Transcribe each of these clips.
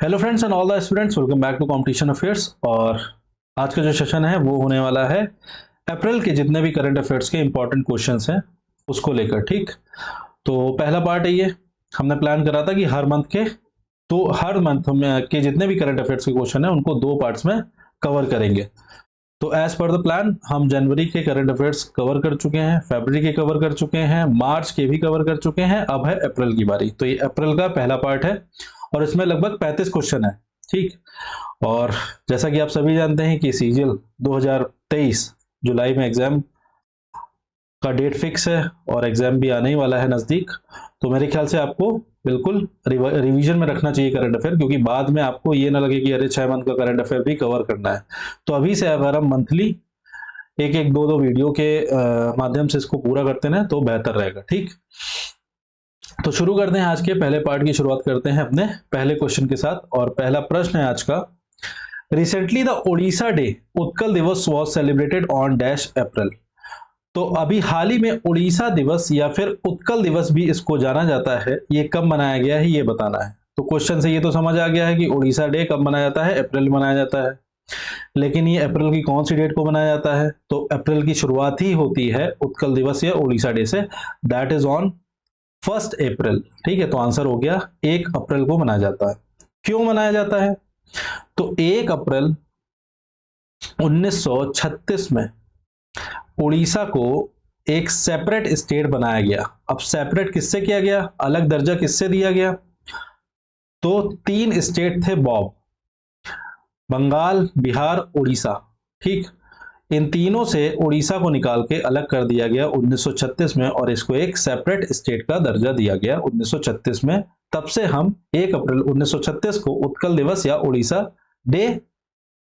Hello friends and all the students, welcome back to competition affairs. और आज का जो सेशन है वो होने वाला है अप्रैल के जितने भी करंट अफेयर्स के इंपॉर्टेंट क्वेश्चंस हैं उसको लेकर। ठीक, तो पहला पार्ट है ये। हमने प्लान करा था कि हर मंथ में के जितने भी करंट अफेयर्स के क्वेश्चन हैं उनको दो पार्ट्स में कवर करेंगे। तो एज पर द प्लान हम जनवरी के करंट अफेयर्स कवर कर चुके हैं, फरवरी के कवर कर चुके हैं, मार्च के भी कवर कर चुके हैं। अब है अप्रैल की बारी। तो ये अप्रैल का पहला पार्ट है और इसमें लगभग 35 क्वेश्चन है। ठीक, और जैसा कि आप सभी जानते हैं कि सीजीएल 2023 जुलाई में एग्जाम का डेट फिक्स है और एग्जाम भी आने ही वाला है नज़दीक। तो मेरे ख्याल से आपको बिल्कुल रिवीजन में रखना चाहिए करंट अफेयर, क्योंकि बाद में आपको ये ना लगे कि अरे 6 मंथ का करंट अफेयर भी कवर करना है। तो अभी से अगर हम मंथली एक एक दो दो वीडियो के माध्यम से इसको पूरा करते हैं तो बेहतर रहेगा। ठीक, तो शुरू करते हैं। आज के पहले पार्ट की शुरुआत करते हैं अपने पहले क्वेश्चन के साथ। और पहला प्रश्न है आज का, recently the Odisha day Utkal दिवस वॉज सेलिब्रेटेड ऑन डैश अप्रैल। तो अभी हाल ही में ओडिशा दिवस या फिर उत्कल दिवस भी इसको जाना जाता है, ये कब मनाया गया है ये बताना है। तो क्वेश्चन से ये तो समझ आ गया है कि ओडिशा डे कब मनाया जाता है, अप्रैल में मनाया जाता है। लेकिन ये अप्रैल की कौन सी डेट को मनाया जाता है? तो अप्रैल की शुरुआत ही होती है उत्कल दिवस या ओडिशा डे से, दैट इज ऑन 1 अप्रैल। ठीक है, तो आंसर हो गया 1 अप्रैल को मनाया जाता है। क्यों मनाया जाता है? तो 1 अप्रैल 1936 में उड़ीसा को एक सेपरेट स्टेट बनाया गया। अब सेपरेट किससे किया गया, अलग दर्जा किससे दिया गया? तो 3 स्टेट थे बॉब, बंगाल, बिहार, उड़ीसा। ठीक, इन तीनों से उड़ीसा को निकाल के अलग कर दिया गया 1936 में और इसको एक सेपरेट स्टेट का दर्जा दिया गया 1936 में। तब से हम 1 अप्रैल 1936 को उत्कल दिवस या उड़ीसा डे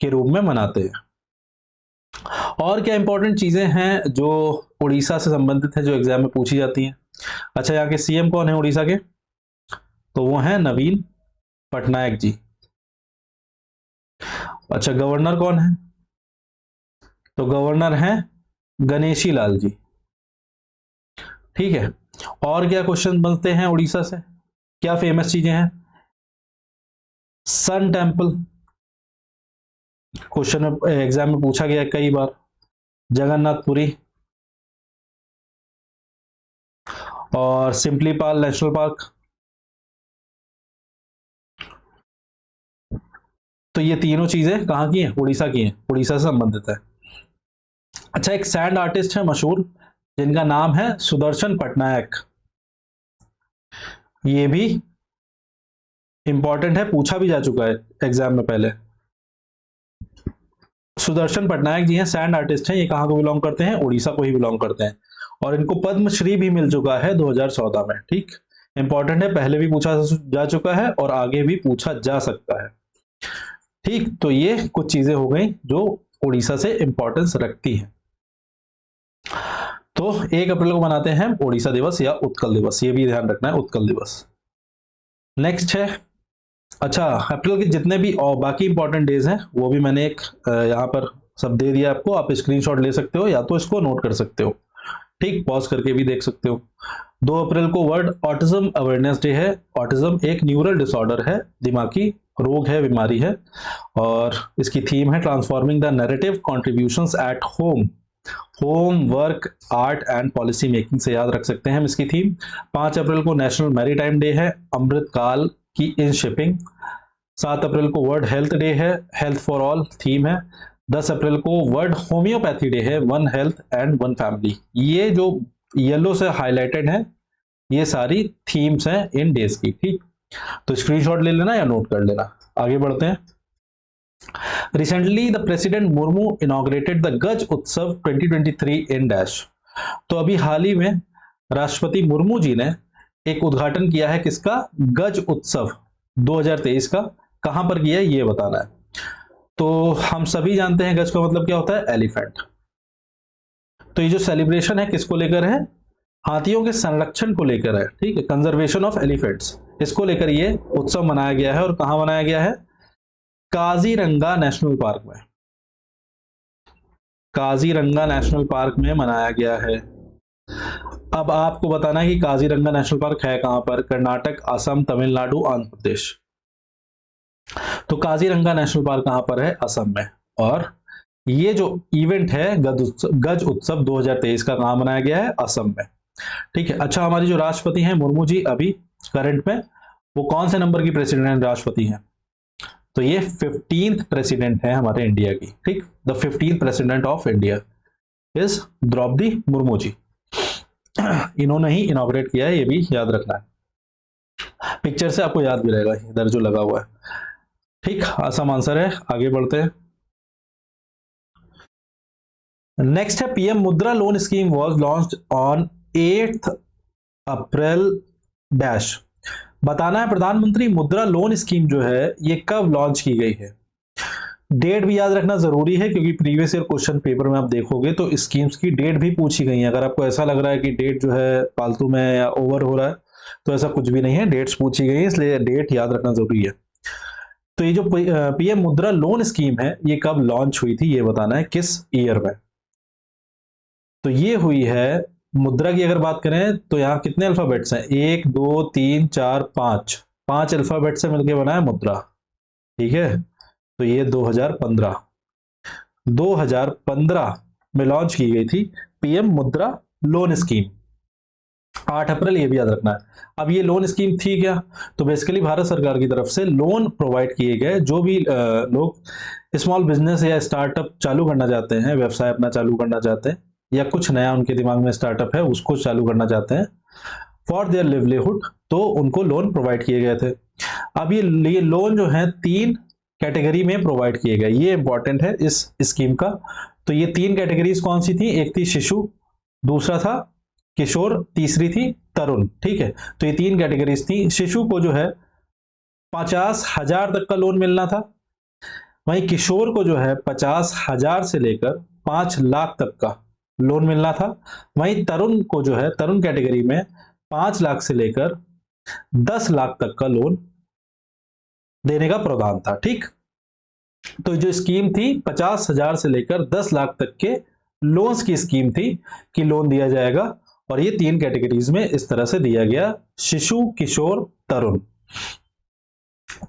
के रूप में मनाते हैं। और क्या इंपॉर्टेंट चीजें हैं जो उड़ीसा से संबंधित है जो एग्जाम में पूछी जाती हैं? अच्छा, यहाँ के सीएम कौन है उड़ीसा के? तो वो हैं नवीन पटनायक जी। अच्छा, गवर्नर कौन है? तो गवर्नर हैं गणेशी लाल जी। ठीक है, और क्या क्वेश्चन बनते हैं उड़ीसा से? क्या फेमस चीजें हैं? सन टेम्पल, क्वेश्चन में एग्जाम में पूछा गया कई बार। जगन्नाथपुरी और सिंपली पाल नेशनल पार्क। तो ये तीनों चीजें कहाँ की हैं? उड़ीसा की हैं, उड़ीसा से संबंधित है। अच्छा, एक सैंड आर्टिस्ट है मशहूर जिनका नाम है सुदर्शन पटनायक। ये भी इंपॉर्टेंट है, पूछा भी जा चुका है एग्जाम में पहले। सुदर्शन पटनायक जी हैं, सैंड आर्टिस्ट हैं। ये कहाँ को बिलोंग करते हैं? उड़ीसा को ही बिलोंग करते हैं। और इनको पद्मश्री भी मिल चुका है 2014 में। ठीक, इंपॉर्टेंट है, पहले भी पूछा जा चुका है और आगे भी पूछा जा सकता है। ठीक, तो ये कुछ चीजें हो गई जो उड़ीसा से इंपॉर्टेंस रखती हैं। तो 1 अप्रैल को मनाते हैं उड़ीसा दिवस या उत्कल दिवस, ये भी ध्यान रखना है, उत्कल दिवस। नेक्स्ट है, अच्छा, अप्रैल के जितने भी और बाकी इंपॉर्टेंट डेज हैं वो भी मैंने एक यहाँ पर सब दे दिया आपको। आप स्क्रीनशॉट ले सकते हो या तो इसको नोट कर सकते हो। ठीक, पॉज करके भी देख सकते हो। 2 अप्रैल को वर्ल्ड ऑटिज्म अवेयरनेस डे है। ऑटिज्म एक न्यूरल डिसऑर्डर है, दिमागी रोग है, बीमारी है। और इसकी थीम है transforming the narrative contributions at home, work, art and policy making से याद रख सकते हैं हम इसकी थीम। 5 अप्रैल को नेशनल मैरीटाइम डे है, अमृतकाल की इन शिपिंग। 7 अप्रैल को वर्ल्ड हेल्थ डे है, हेल्थ फॉर ऑल थीम है। 10 अप्रैल को वर्ल्ड होम्योपैथी डे है, one health and one family. ये जो येलो से हाईलाइटेड है ये सारी थीम्स हैं इन डेज की। ठीक, तो स्क्रीनशॉट ले लेना या नोट कर लेना। आगे बढ़ते हैं। Recently the president Murmu inaugurated the गज उत्सव 2023 इन डैश। तो अभी हाल ही में राष्ट्रपति मुर्मू जी ने एक उद्घाटन किया है, किसका? गज उत्सव 2023 का। कहां पर किया है ये बताना है। तो हम सभी जानते हैं गज का मतलब क्या होता है, एलिफेंट। तो ये जो सेलिब्रेशन है किसको लेकर है? हाथियों के संरक्षण को लेकर है। ठीक है, कंजर्वेशन ऑफ एलिफेंट्स, इसको लेकर ये उत्सव मनाया गया है। और कहां मनाया गया है? काजीरंगा नेशनल पार्क में। काजीरंगा नेशनल पार्क में मनाया गया है। अब आपको बताना है कि काजीरंगा नेशनल पार्क है कहां पर? कर्नाटक, असम, तमिलनाडु, आंध्र प्रदेश। तो काजीरंगा नेशनल पार्क कहां पर है? असम में। और ये जो इवेंट है गज उत्सव 2023 का कहां मनाया गया है? असम में। ठीक है। अच्छा, हमारी जो राष्ट्रपति हैं मुर्मू जी अभी करंट में, वो कौन से नंबर की प्रेसिडेंट राष्ट्रपति हैं? तो ये 15th प्रेसिडेंट है हमारे इंडिया की। ठीक, the 15th president of India is Droupadi Murmu ji. इन्होंने ही इनॉग्रेट किया है, ये भी याद रखना है। पिक्चर से आपको याद भी रहेगा इधर जो लगा हुआ है। ठीक, आसान आंसर है। आगे बढ़ते हैं। नेक्स्ट है पीएम मुद्रा loan scheme was launched on 8th April dash. बताना है प्रधानमंत्री मुद्रा लोन स्कीम जो है ये कब लॉन्च की गई है। डेट भी याद रखना जरूरी है, क्योंकि प्रीवियस ईयर क्वेश्चन पेपर में आप देखोगे तो स्कीम्स की डेट भी पूछी गई है। अगर आपको ऐसा लग रहा है कि डेट जो है फालतू में या ओवर हो रहा है, तो ऐसा कुछ भी नहीं है, डेट्स पूछी गई है, इसलिए डेट याद रखना जरूरी है। तो ये जो पीएम मुद्रा लोन स्कीम है ये कब लॉन्च हुई थी, ये बताना है किस ईयर में। तो ये हुई है, मुद्रा की अगर बात करें तो यहाँ कितने अल्फाबेट्स हैं? 1 2 3 4 5, 5 अल्फाबेट से मिलकर बना है मुद्रा। ठीक है, तो ये 2015 में लॉन्च की गई थी पीएम मुद्रा लोन स्कीम, 8 अप्रैल, ये भी याद रखना है। अब ये लोन स्कीम थी क्या? तो बेसिकली भारत सरकार की तरफ से लोन प्रोवाइड किए गए, जो भी लोग स्मॉल बिजनेस या स्टार्टअप चालू करना चाहते हैं, व्यवसाय अपना चालू करना चाहते हैं, या कुछ नया उनके दिमाग में स्टार्टअप है उसको चालू करना चाहते हैं फॉर देयर लिवलीहुड, तो उनको लोन प्रोवाइड किए गए थे। अब ये लोन जो है 3 कैटेगरी में प्रोवाइड किए गए, ये इंपॉर्टेंट है इस स्कीम का। तो ये 3 कैटेगरीज कौन सी थी? एक थी शिशु, दूसरा था किशोर, तीसरी थी तरुण। ठीक है, तो ये 3 कैटेगरीज थी। शिशु को जो है 50,000 तक का लोन मिलना था, वहीं किशोर को जो है 50,000 से लेकर 5 लाख तक का लोन मिलना था। वहीं तरुण को जो है, तरुण कैटेगरी में 5 लाख से लेकर 10 लाख तक का लोन देने का प्रावधान था। ठीक, तो जो स्कीम थी 50,000 से लेकर 10 लाख तक के लोन्स की स्कीम थी कि लोन दिया जाएगा, और ये 3 कैटेगरीज में इस तरह से दिया गया, शिशु, किशोर, तरुण।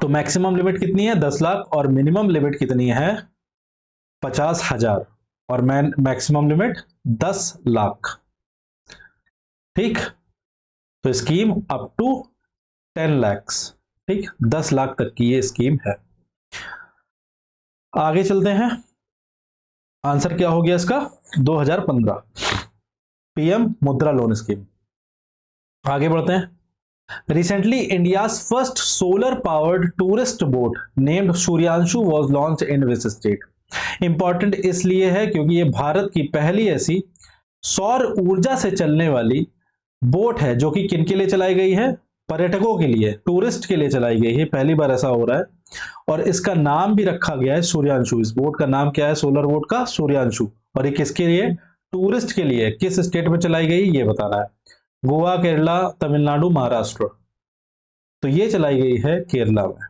तो मैक्सिमम लिमिट कितनी है? 10 लाख, और मिनिमम लिमिट कितनी है? 50,000, और मैक्सिमम लिमिट 10 लाख। ठीक, तो स्कीम अप टू 10 lakhs। ठीक, 10 लाख तक की ये स्कीम है। आगे चलते हैं। आंसर क्या हो गया इसका? 2015 पीएम मुद्रा लोन स्कीम। आगे बढ़ते हैं। Recently India's first solar powered tourist boat named Suryanshu was launch in which state. Important इसलिए है क्योंकि ये भारत की पहली ऐसी सौर ऊर्जा से चलने वाली बोट है, जो कि किन के लिए चलाई गई है? पर्यटकों के लिए, टूरिस्ट के लिए चलाई गई है। पहली बार ऐसा हो रहा है, और इसका नाम भी रखा गया है सूर्यांशु। इस बोट का नाम क्या है? सोलर बोट का सूर्यांशु। और ये किसके लिए? टूरिस्ट के लिए। किस स्टेट में चलाई गई ये बताना है। गोवा, केरला, तमिलनाडु, महाराष्ट्र। तो ये चलाई गई है केरला में।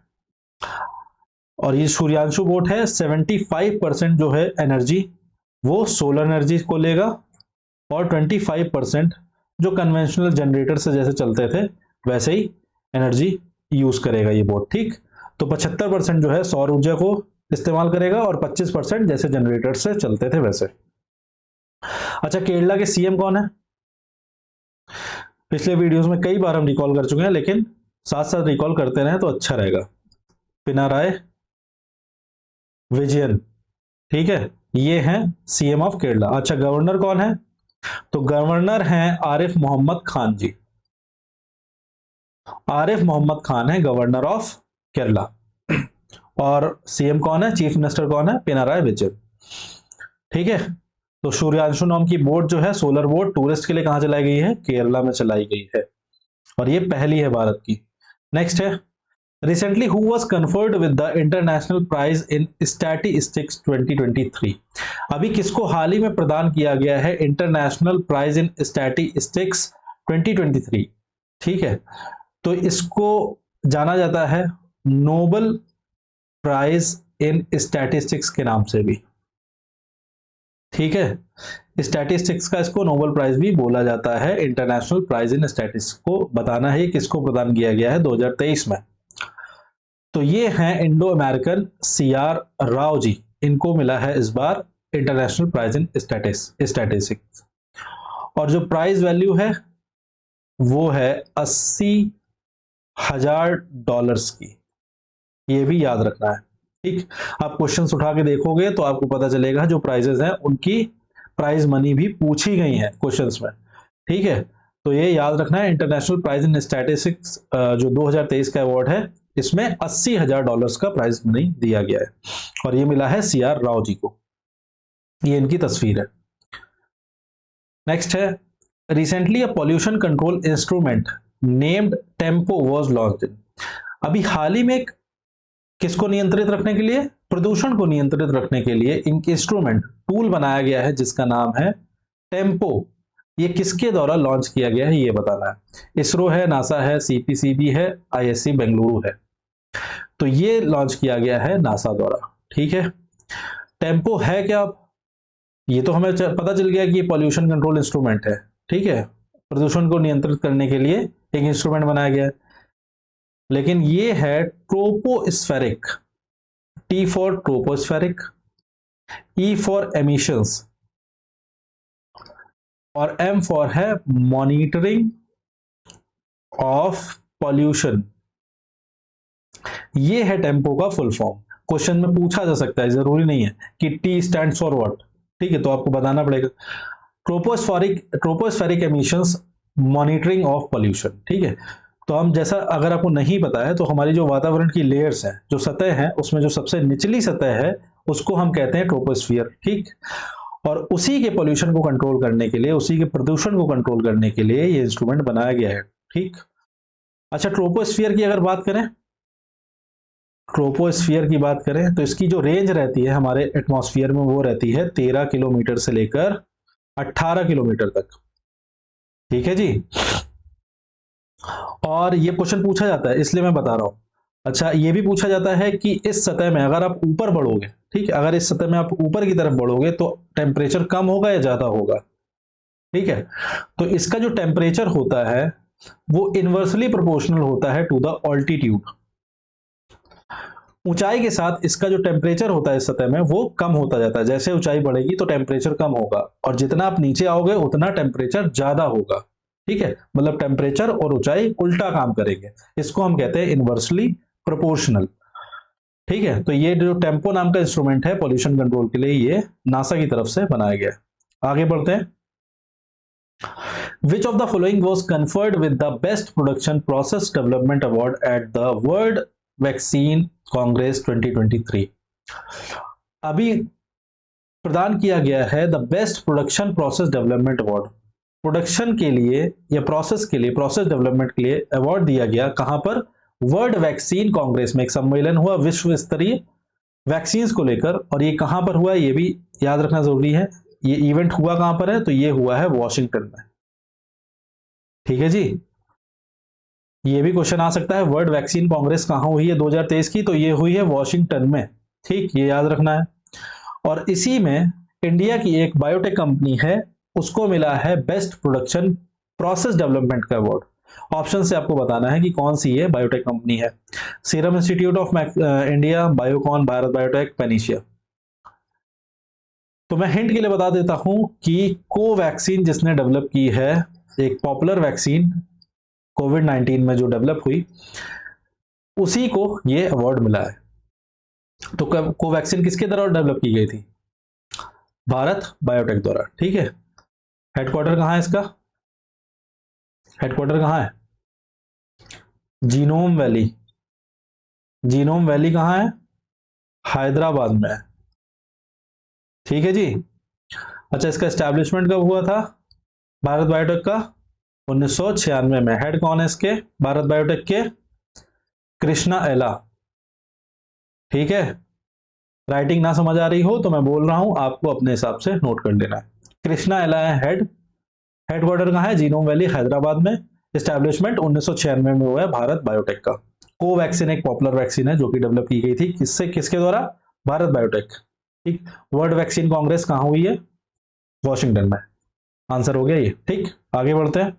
और ये सूर्यांशु बोट है, 75% जो है एनर्जी वो सोलर एनर्जी को लेगा, और 25% जो कन्वेंशनल जनरेटर से जैसे चलते थे वैसे ही एनर्जी यूज करेगा ये बोट। ठीक, तो 75% जो है सौर ऊर्जा को इस्तेमाल करेगा, और 25% जैसे जनरेटर से चलते थे वैसे। अच्छा, केरला के सीएम कौन है? पिछले वीडियोस में कई बार हम रिकॉल कर चुके हैं, लेकिन साथ साथ रिकॉल करते रहे तो अच्छा रहेगा। पिनाराय विजयन। ठीक है, ये हैं सीएम ऑफ केरला। अच्छा, गवर्नर कौन है? तो गवर्नर हैं आरिफ मोहम्मद खान जी। आरिफ मोहम्मद खान है गवर्नर ऑफ केरला। और सीएम कौन है? चीफ मिनिस्टर कौन है? पिनाराय विजयन। ठीक है, तो सूर्यांशु नाम की बोट जो है, सोलर बोट, टूरिस्ट के लिए कहां चलाई गई है? केरला में चलाई गई है, और ये पहली है भारत की। नेक्स्ट है, recently who was conferred with the international prize in statistics 2023। अभी किसको हाल ही में प्रदान किया गया है इंटरनेशनल प्राइज इन स्टैटिस्टिक्स 2023? ठीक है, तो इसको जाना जाता है नोबल प्राइज इन स्टैटिस्टिक्स के नाम से भी। ठीक है, स्टैटिस्टिक्स का इसको नोबेल प्राइज भी बोला जाता है। इंटरनेशनल प्राइज इन स्टैटिस्टिक्स को बताना है किसको प्रदान किया गया है 2023 में। तो ये हैं Indo American CR Rao ji, इनको मिला है इस बार इंटरनेशनल प्राइज इन स्टैटिस्टिक्स। और जो प्राइज वैल्यू है वो है $80,000 की, ये भी याद रखना है। ठीक, आप क्वेश्चंस उठा के देखोगे तो आपको पता चलेगा जो प्राइजेस हैं उनकी प्राइज मनी भी पूछी गई है क्वेश्चंस में। ठीक है, तो ये याद रखना है, इंटरनेशनल प्राइज इन स्टैटिस्टिक्स जो 2023 का अवार्ड है, इसमें $80,000 का प्राइज मनी दिया गया है और ये मिला है CR राव जी को। ये इनकी तस्वीर है। नेक्स्ट है, recently a pollution control instrument named tempo was launched. अभी हाल ही में किसको नियंत्रित रखने के लिए, प्रदूषण को नियंत्रित रखने के लिए एक इंस्ट्रूमेंट टूल बनाया गया है जिसका नाम है टेम्पो। ये किसके द्वारा लॉन्च किया गया है ये बताना है। इसरो है, नासा है, CPCB है, ISC बेंगलुरु है। तो ये लॉन्च किया गया है नासा द्वारा। ठीक है, टेम्पो है क्या, ये तो हमें पता चल गया कि ये पॉल्यूशन कंट्रोल इंस्ट्रूमेंट है। ठीक है, प्रदूषण को नियंत्रित करने के लिए एक इंस्ट्रूमेंट बनाया गया है, लेकिन ये है tropospheric. T for tropospheric, E for emissions और M फॉर है मॉनिटरिंग ऑफ पॉल्यूशन। ये है टेम्पो का फुल फॉर्म। क्वेश्चन में पूछा जा सकता है, जरूरी नहीं है कि T स्टैंड्स फॉर व्हाट। ठीक है, तो आपको बताना पड़ेगा tropospheric emissions monitoring of pollution. ठीक है, तो हम जैसा, अगर आपको नहीं पता है तो हमारी जो वातावरण की लेयर्स हैं, जो सतह है, उसमें जो सबसे निचली सतह है उसको हम कहते हैं ट्रोपोस्फियर। ठीक, और उसी के पॉल्यूशन को कंट्रोल करने के लिए, उसी के प्रदूषण को कंट्रोल करने के लिए ये इंस्ट्रूमेंट बनाया गया है। ठीक, अच्छा, ट्रोपोस्फियर की अगर बात करें, ट्रोपोस्फियर की बात करें तो इसकी जो रेंज रहती है हमारे एटमॉस्फेयर में वो रहती है 13 किलोमीटर से लेकर 18 किलोमीटर तक। ठीक है जी, और ये क्वेश्चन पूछा जाता है इसलिए मैं बता रहा हूं। अच्छा, ये भी पूछा जाता है कि इस सतह में अगर आप ऊपर बढ़ोगे, ठीक है, अगर इस सतह में आप ऊपर की तरफ बढ़ोगे तो टेम्परेचर कम होगा या ज्यादा होगा। ठीक है, तो इसका जो टेम्परेचर होता है वो इनवर्सली प्रोपोर्शनल होता है टू द ऑल्टीट्यूड। ऊंचाई के साथ इसका जो टेम्परेचर होता है इस सतह में वो कम होता जाता है। जैसे ऊंचाई बढ़ेगी तो टेम्परेचर कम होगा और जितना आप नीचे आओगे उतना टेम्परेचर ज्यादा होगा। ठीक है, मतलब टेम्परेचर और ऊंचाई उल्टा काम करेंगे, इसको हम कहते हैं इनवर्सली प्रोपोर्शनल। ठीक है, तो ये जो टेम्पो नाम का इंस्ट्रूमेंट है पॉल्यूशन कंट्रोल के लिए, ये नासा की तरफ से बनाया गया है। आगे बढ़ते हैं। Which of the following was conferred with the Best Production Process Development Award at the World Vaccine Congress 2023? अभी प्रदान किया गया है the best production process development award. Production के लिए या प्रोसेस के लिए, प्रोसेस डेवलपमेंट के लिए अवार्ड दिया गया, कहां पर, वर्ल्ड वैक्सीन कांग्रेस में एक सम्मेलन हुआ विश्व स्तरीय वैक्सीन को लेकर, और ये कहां पर हुआ ये भी याद रखना जरूरी है। ये इवेंट हुआ कहां पर है, तो ये हुआ है वॉशिंगटन में। ठीक है जी, ये भी क्वेश्चन आ सकता है, वर्ल्ड वैक्सीन कांग्रेस कहां हुई है 2023 की, तो ये हुई है वॉशिंगटन में। ठीक, ये याद रखना है। और इसी में इंडिया की एक बायोटेक कंपनी है, उसको मिला है बेस्ट प्रोडक्शन प्रोसेस डेवलपमेंट का अवार्ड। ऑप्शन से आपको बताना है कि कौन सी ये बायोटेक कंपनी है। Serum institute of India, Biocon, Bharat biotech, panacea. तो मैं हिंट के लिए बता देता हूं कि कोवैक्सीन जिसने डेवलप की है, एक पॉपुलर वैक्सीन कोविड-19 में जो डेवलप हुई, उसी को ये अवार्ड मिला है। तो कोवैक्सीन किसके द्वारा डेवलप की गई थी, भारत बायोटेक द्वारा। ठीक है, हेडक्वार्टर कहां है इसका, हेडक्वार्टर कहां है, जीनोम वैली। जीनोम वैली कहां है, हैदराबाद में है। ठीक है जी। अच्छा, इसका एस्टैब्लिशमेंट कब हुआ था भारत बायोटेक का, 1996 में। हेड कौन है इसके भारत बायोटेक के, कृष्णा एला। ठीक है, राइटिंग ना समझ आ रही हो तो मैं बोल रहा हूं, आपको अपने हिसाब से नोट कर लेना है। कृष्णा एला है हेड, हेडक्वार्टर कहां है, जीनोम वैली हैदराबाद में। एस्टैब्लिशमेंट 1996 में हुआ है भारत बायोटेक का। कोवैक्सीन एक पॉपुलर वैक्सीन है जो कि डेवलप की गई थी, किससे, किसके द्वारा, भारत बायोटेक। ठीक, वर्ल्ड वैक्सीन कांग्रेस कहां हुई है, वॉशिंगटन में। आंसर हो गया ये। ठीक, आगे बढ़ते हैं।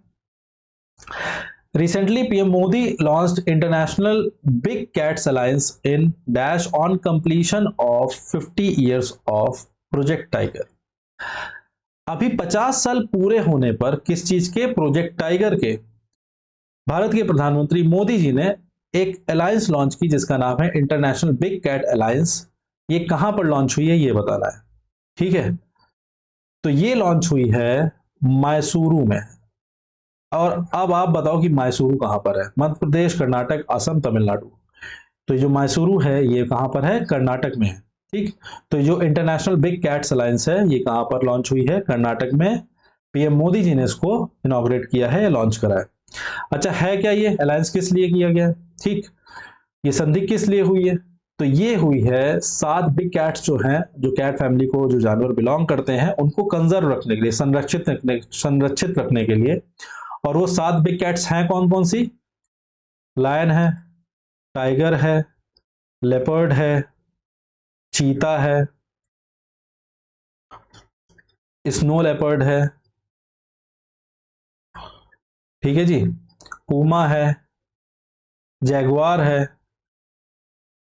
Recently, PM Modi launched International Big Cats Alliance in dash on completion of 50 years of Project Tiger. अभी 50 साल पूरे होने पर किस चीज के? प्रोजेक्ट टाइगर के। भारत के प्रधानमंत्री मोदी जी ने एक अलायंस लॉन्च की जिसका नाम है इंटरनेशनल बिग कैट अलायंस। ये कहां पर लॉन्च हुई है ये बताना है, ठीक है। तो ये लॉन्च हुई है मैसूरू में। और अब आप बताओ कि मैसूरू कहां पर है? मध्य प्रदेश, कर्नाटक, असम, तमिलनाडु। तो ये जो मैसूरू है ये कहां पर है? कर्नाटक में है, ठीक। तो जो इंटरनेशनल बिग कैट्स अलायंस है ये कहां पर लॉन्च हुई है? कर्नाटक में। पीएम मोदी जी ने इसको इनॉग्रेट किया है, लॉन्च करा है। अच्छा, है क्या ये अलायंस? किस लिए किया गया है? ठीक, ये संधि किस लिए हुई है? तो ये हुई है 7 बिग कैट्स जो हैं, जो कैट फैमिली को जो जानवर बिलोंग करते हैं उनको कंजर्व रखने के लिए, संरक्षित रखने के लिए। और वो 7 बिग कैट्स हैं कौन कौन सी? लायन है, टाइगर है, लेपर्ड है, चीता है, स्नो लेपर्ड है, ठीक है जी, पूमा है, जैगुआर है।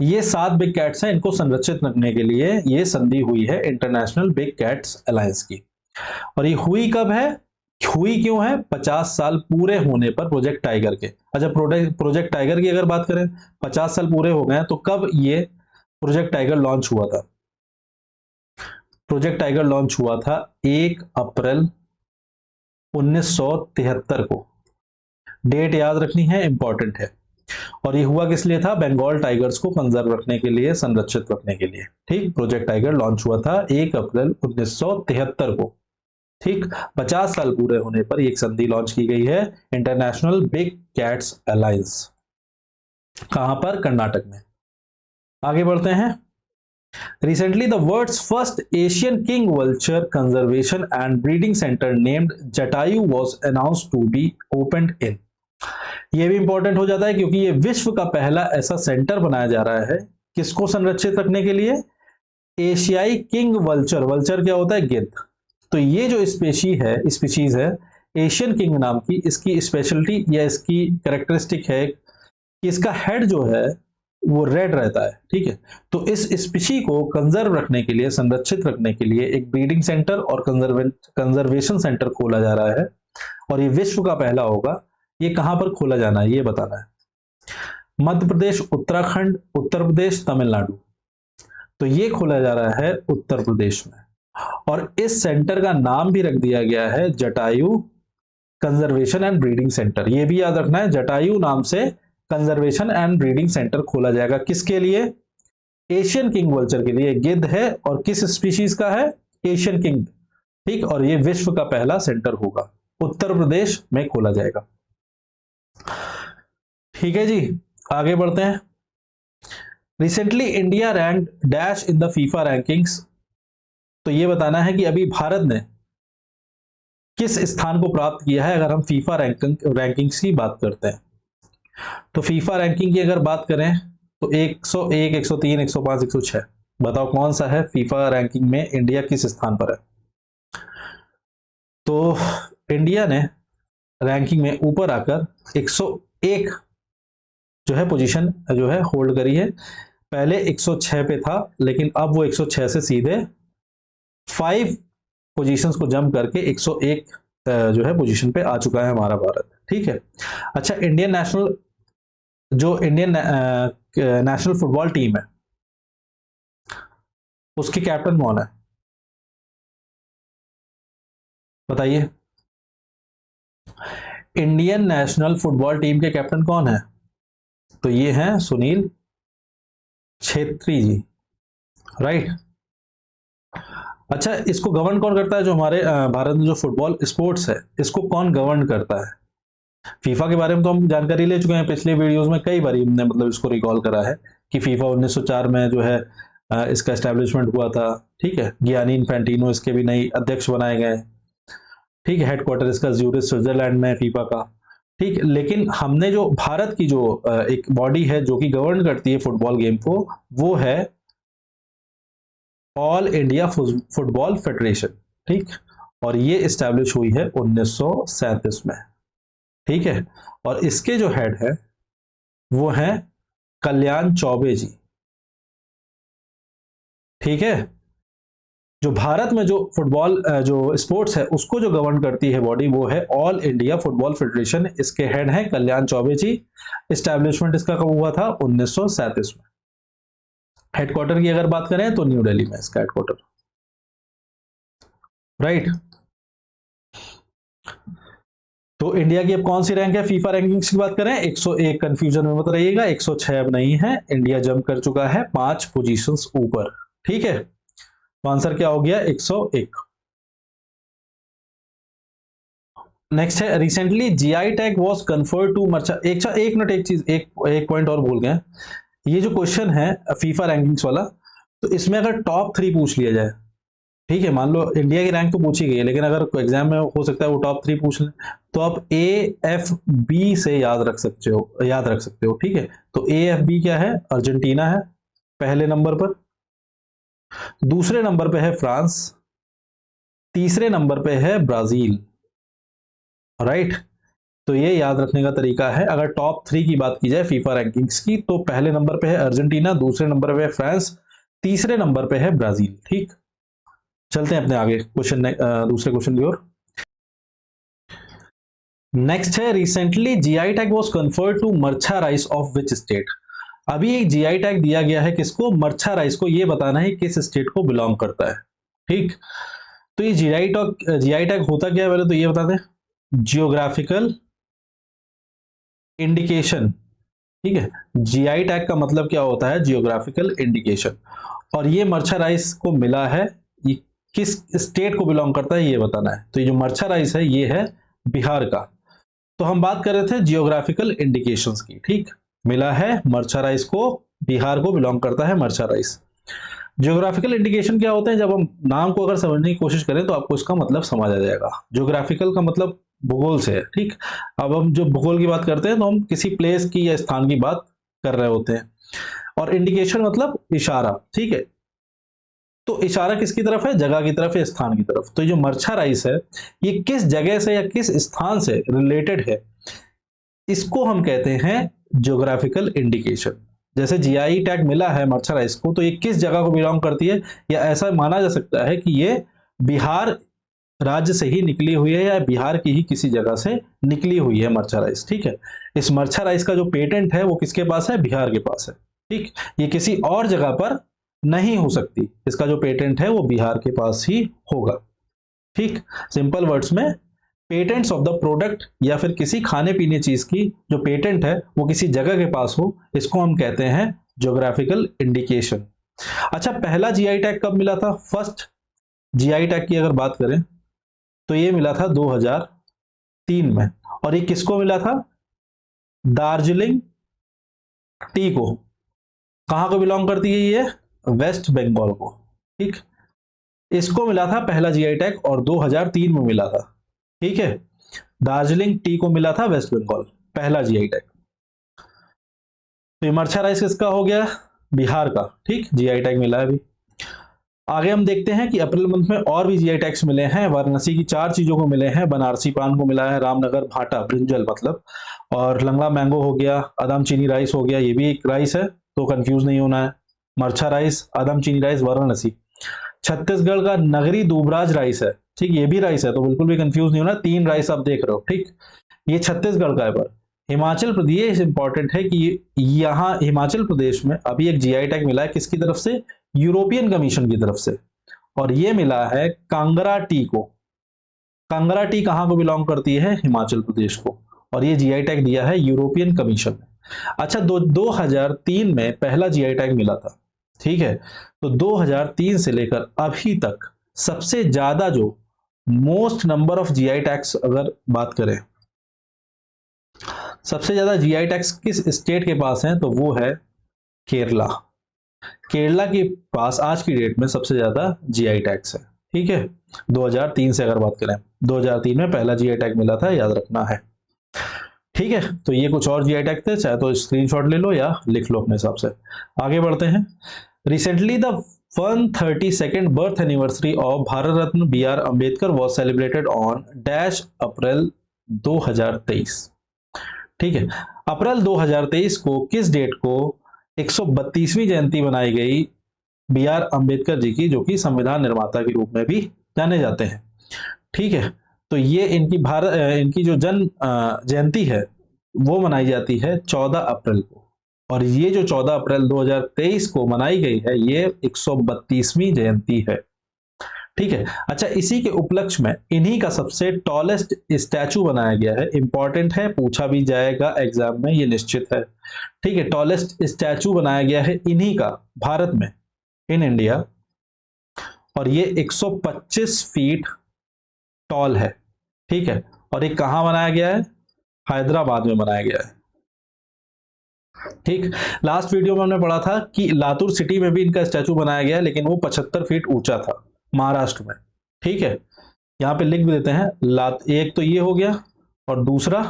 ये 7 बिग कैट्स हैं, इनको संरक्षित रखने के लिए ये संधि हुई है इंटरनेशनल बिग कैट्स अलायंस की। और ये हुई कब है? हुई क्यों है? 50 साल पूरे होने पर प्रोजेक्ट टाइगर के। अच्छा, प्रोजेक्ट टाइगर की अगर बात करें, 50 साल पूरे हो गए हैं, तो कब ये प्रोजेक्ट टाइगर लॉन्च हुआ था? प्रोजेक्ट टाइगर लॉन्च हुआ था 1 अप्रैल 1973 को। डेट याद रखनी है, इंपॉर्टेंट है। और ये हुआ किस लिए था? बंगाल टाइगर्स को कंजर्व रखने के लिए, संरक्षित रखने के लिए, ठीक। प्रोजेक्ट टाइगर लॉन्च हुआ था 1 अप्रैल 1973 को, ठीक। 50 साल पूरे होने पर एक संधि लॉन्च की गई है, इंटरनेशनल बिग कैट्स अलायंस। कहां पर? कर्नाटक में। आगे बढ़ते हैं। Recently, the world's first Asian king vulture conservation and breeding center named Jatayu was announced to be opened in. ये भी इंपॉर्टेंट हो जाता है क्योंकि ये विश्व का पहला ऐसा सेंटर बनाया जा रहा है किसको संरक्षित रखने के लिए? एशियाई किंग वल्चर। वल्चर क्या होता है? गिद्ध। तो ये जो स्पीशीज है एशियन किंग नाम की, इसकी स्पेशलिटी या इसकी कैरेक्टरिस्टिक है कि इसका हेड जो है वो रेड रहता है, ठीक है। तो इस स्पीशी को कंजर्व रखने के लिए, संरक्षित रखने के लिए एक ब्रीडिंग सेंटर और कंजर्वेशन सेंटर खोला जा रहा है। और ये विश्व का पहला होगा। ये कहां पर खोला जाना है ये बताना है। मध्य प्रदेश, उत्तराखंड, उत्तर प्रदेश, तमिलनाडु। तो ये खोला जा रहा है उत्तर प्रदेश में। और इस सेंटर का नाम भी रख दिया गया है Jatayu conservation and breeding centre. ये भी याद रखना है, जटायु नाम से कंजर्वेशन एंड ब्रीडिंग सेंटर खोला जाएगा। किसके लिए? एशियन किंग वल्चर के लिए। गिद्ध है और किस स्पीशीज का है? एशियन किंग, ठीक। और ये विश्व का पहला सेंटर होगा, उत्तर प्रदेश में खोला जाएगा, ठीक है जी। आगे बढ़ते हैं। Recently India rank dash in the FIFA rankings. तो ये बताना है कि अभी भारत ने किस स्थान को प्राप्त किया है अगर हम फीफा रैंकिंग्स की बात करते हैं। तो फीफा रैंकिंग की अगर बात करें तो 101, 103, 105, 106। बताओ कौन सा है फीफा रैंकिंग में इंडिया किस स्थान पर है? तो इंडिया ने रैंकिंग में ऊपर आकर 101 जो है पोजीशन जो है होल्ड करी है। पहले 106 पे था, लेकिन अब वो 106 से सीधे 5 पोजीशंस को जंप करके 101 जो है पोजीशन पे आ चुका है हमारा भारत, ठीक है। अच्छा, इंडियन नेशनल फुटबॉल टीम है उसके कैप्टन कौन है? बताइए। इंडियन नेशनल फुटबॉल टीम के कैप्टन कौन है? तो ये हैं सुनील छेत्री जी, राइट। अच्छा, इसको गवर्न कौन करता है? जो हमारे भारत में जो फुटबॉल स्पोर्ट्स है इसको कौन गवर्न करता है? फीफा के बारे में तो हम जानकारी ले चुके हैं पिछले वीडियोस में, कई बार हमने मतलब इसको रिकॉल करा है कि फीफा 1904 में जो है इसका एस्टेब्लिशमेंट हुआ था, ठीक है। गियानी इन्फेंटिनो इसके भी नए अध्यक्ष बनाए गए, ठीक है। हेडक्वार्टर इसका ज्यूरिख स्विट्जरलैंड में फीफा का, ठीक। लेकिन हमने जो भारत की जो एक बॉडी है जो कि गवर्न करती है फुटबॉल गेम को, वो है ऑल इंडिया फुटबॉल फेडरेशन, ठीक। और ये एस्टैब्लिश हुई है 1937 में, ठीक है, और इसके जो हेड है वो है कल्याण चौबे जी। ठीक है, जो भारत में जो फुटबॉल जो स्पोर्ट्स है उसको जो गवर्न करती है बॉडी वो है ऑल इंडिया फुटबॉल फेडरेशन। इसके हेड हैं कल्याण चौबे जी। एस्टैब्लिशमेंट इसका कब हुआ था? 1937 में। हेडक्वार्टर की अगर बात करें तो न्यू दिल्ली में इसका हेडक्वार्टर, राइट। तो इंडिया की अब कौन सी रैंक है फीफा रैंकिंग्स की बात करें? 101। कंफ्यूजन में मत रहिएगा, 106 अब नहीं है, इंडिया जंप कर चुका है 5 पोजीशंस ऊपर। ठीक है, तो आंसर क्या हो गया? 101। नेक्स्ट है recently GI tag was conferred to Marcha. एक मिनट, एक चीज, एक पॉइंट और भूल गए। ये जो क्वेश्चन है फीफा रैंकिंग्स वाला, तो इसमें अगर टॉप 3 पूछ लिया जाए, ठीक है, मान लो इंडिया की रैंक तो पूछी गई है, लेकिन अगर एग्जाम में हो सकता है वो टॉप 3 पूछ लें, तो आप ए एफ बी से याद रख सकते हो। ठीक है, तो ए एफ बी क्या है? अर्जेंटीना है पहले नंबर पर, दूसरे नंबर पे है फ्रांस, तीसरे नंबर पे है ब्राजील, राइट। तो ये याद रखने का तरीका है। अगर टॉप 3 की बात की जाए फीफा रैंकिंग्स की, तो पहले नंबर पे है अर्जेंटीना, दूसरे नंबर पे है फ्रांस, तीसरे नंबर पे है ब्राजील। ठीक, चलते हैं अपने आगे क्वेश्चन, दूसरे क्वेश्चन की ओर। नेक्स्ट है recently GI tag was conferred to Marcha rice of which state. अभी एक जीआई टैग दिया गया है किसको? मरछा राइस को। ये बताना है किस स्टेट को बिलोंग करता है। ठीक, तो ये जीआई टैग होता क्या है पहले तो ये बता दें। Geographical indication. ठीक है, जीआई टैग का मतलब क्या होता है? Geographical indication. और ये मरछा राइस को मिला है, ये किस स्टेट को बिलोंग करता है ये बताना है। तो ये जो मरछा राइस है ये है बिहार का। तो हम बात कर रहे थे जियोग्राफिकल इंडिकेशंस की। ठीक, मिला है मरछा राइस को, बिहार को बिलोंग करता है मरछा राइस। जियोग्राफिकल इंडिकेशन क्या होते हैं? जब हम नाम को अगर समझने की कोशिश करें तो आपको इसका मतलब समझ आ जाएगा। जियोग्राफिकल का मतलब भूगोल से है। ठीक, अब हम जो भूगोल की बात करते हैं तो हम किसी प्लेस की या स्थान की बात कर रहे होते हैं, और इंडिकेशन मतलब इशारा। ठीक है, तो इशारा किसकी तरफ है? जगह की तरफ है, स्थान की तरफ। तो जो मरछा राइस है ये किस जगह से या किस स्थान से रिलेटेड है, इसको हम कहते हैं ज्योग्राफिकल इंडिकेशन। जैसे जीआई टैग मिला है मरछा राइस को, तो ये किस जगह को बिलोंग करती है, या ऐसा माना जा सकता है कि ये बिहार राज्य से ही निकली हुई है या बिहार की ही किसी जगह से निकली हुई है मरछा राइस। ठीक है, इस मरछा राइस का जो पेटेंट है वो किसके पास है? बिहार के पास है। ठीक, ये किसी और जगह पर नहीं हो सकती, इसका जो पेटेंट है वो बिहार के पास ही होगा। ठीक, सिंपल वर्ड्स में पेटेंट्स ऑफ द प्रोडक्ट या फिर किसी खाने पीने चीज की जो पेटेंट है वो किसी जगह के पास हो, इसको हम कहते हैं ज्योग्राफिकल इंडिकेशन। अच्छा, पहला जीआई टैग कब मिला था? फर्स्ट जीआई टैग की अगर बात करें तो ये मिला था 2003 में, और ये किसको मिला था? दार्जिलिंग टी को। कहां को बिलोंग करती है ये? वेस्ट बंगाल को। ठीक, इसको मिला था पहला जीआई टैग और 2003 में मिला था। ठीक है, दार्जिलिंग टी को मिला था वेस्ट बंगाल, पहला जीआई टैग। तो मरछा राइस किसका हो गया? बिहार का। ठीक, जीआई टैग मिला है अभी। आगे हम देखते हैं कि अप्रैल मंथ में और भी जीआई टैग्स मिले हैं। वाराणसी की 4 चीजों को मिले हैं, बनारसी पान को मिला है, रामनगर भाटा ब्रिंजल मतलब, और लंगड़ा मैंगो हो गया, आदम चीनी राइस हो गया, ये भी एक राइस है तो कंफ्यूज नहीं होना है। मरछा राइस, आदम चीनी राइस, वाराणसी। छत्तीसगढ़ का नगरी दूबराज राइस है। ठीक, ये भी राइस है तो बिल्कुल भी कंफ्यूज नहीं होना। 3 राइस आप देख रहे हो। ठीक, ये छत्तीसगढ़ का है। पर हिमाचल प्रदेश इंपॉर्टेंट है कि यहाँ हिमाचल प्रदेश में अभी एक जीआई टैग मिला है किसकी तरफ से? यूरोपियन कमीशन की तरफ से, और ये मिला है कांगड़ा टी को। कांगड़ा टी कहां को बिलोंग करती है? हिमाचल प्रदेश को, और ये जीआई टैग दिया है यूरोपियन कमीशन ने। अच्छा, 2003 में पहला जीआई टैग मिला था। ठीक है, तो 2003 से लेकर अभी तक सबसे ज्यादा जो most number of GI tags अगर बात करें, सबसे ज्यादा जीआई टैग्स किस स्टेट के पास हैं, तो वो है केरला। केरला के पास आज की डेट में सबसे ज्यादा जीआई टैग्स है। ठीक है, 2003 से अगर बात करें, 2003 में पहला जीआई टैग मिला था, याद रखना है। ठीक है, तो ये कुछ और जीआई टैग थे, चाहे तो स्क्रीनशॉट ले लो या लिख लो अपने हिसाब से। आगे बढ़ते हैं। Recently the 132nd birth anniversary of Bharat Ratna B R Ambedkar was celebrated on dash April 2023। ठीक है। अप्रैल 2023 को किस डेट को 132वीं जयंती मनाई गई बी आर अम्बेडकर जी की, जो कि संविधान निर्माता के रूप में भी जाने जाते हैं। ठीक है, तो ये इनकी जो जन्म जयंती है वो मनाई जाती है 14 अप्रैल को, और ये जो 14 अप्रैल 2023 को मनाई गई है ये 132वीं जयंती है। ठीक है। अच्छा, इसी के उपलक्ष्य में इन्हीं का सबसे टॉलेस्ट स्टैचू बनाया गया है। इंपॉर्टेंट है, पूछा भी जाएगा एग्जाम में, ये निश्चित है। ठीक है, टॉलेस्ट स्टैचू बनाया गया है इन्हीं का भारत में, इन इंडिया, और ये 125 फीट टॉल है। ठीक है, और ये कहां बनाया गया है? हैदराबाद में बनाया गया है। ठीक, लास्ट वीडियो में हमने पढ़ा था कि लातूर सिटी में भी इनका स्टैचू बनाया गया है, लेकिन वो 75 फीट ऊंचा था, महाराष्ट्र में। ठीक है, यहां पे लिख भी देते हैं, एक तो ये हो गया, और दूसरा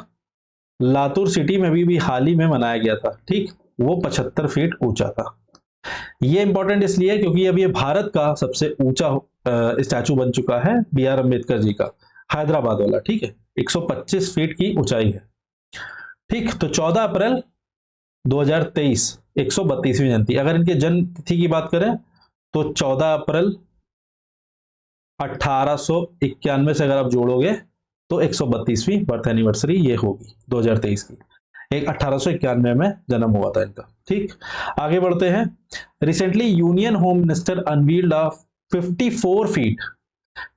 लातूर सिटी में भी हाल ही में मनाया गया था। ठीक, वो 75 फीट ऊंचा था। ये इंपॉर्टेंट इसलिए क्योंकि अब ये भारत का सबसे ऊंचा स्टैचू बन चुका है बी आर अम्बेडकर जी का, हैदराबाद वाला। ठीक है, 125 फीट की ऊंचाई है। ठीक, तो 14 अप्रैल 2023 132वीं जयंती। अगर इनके जन्म तिथि की बात करें तो 14 अप्रैल 1891 से अगर आप जोड़ोगे तो 132वीं बर्थ एनिवर्सरी ये होगी 2023 की। एक 1891 में जन्म हुआ था इनका। ठीक, आगे बढ़ते हैं। Recently union home minister unveiled a 54 feet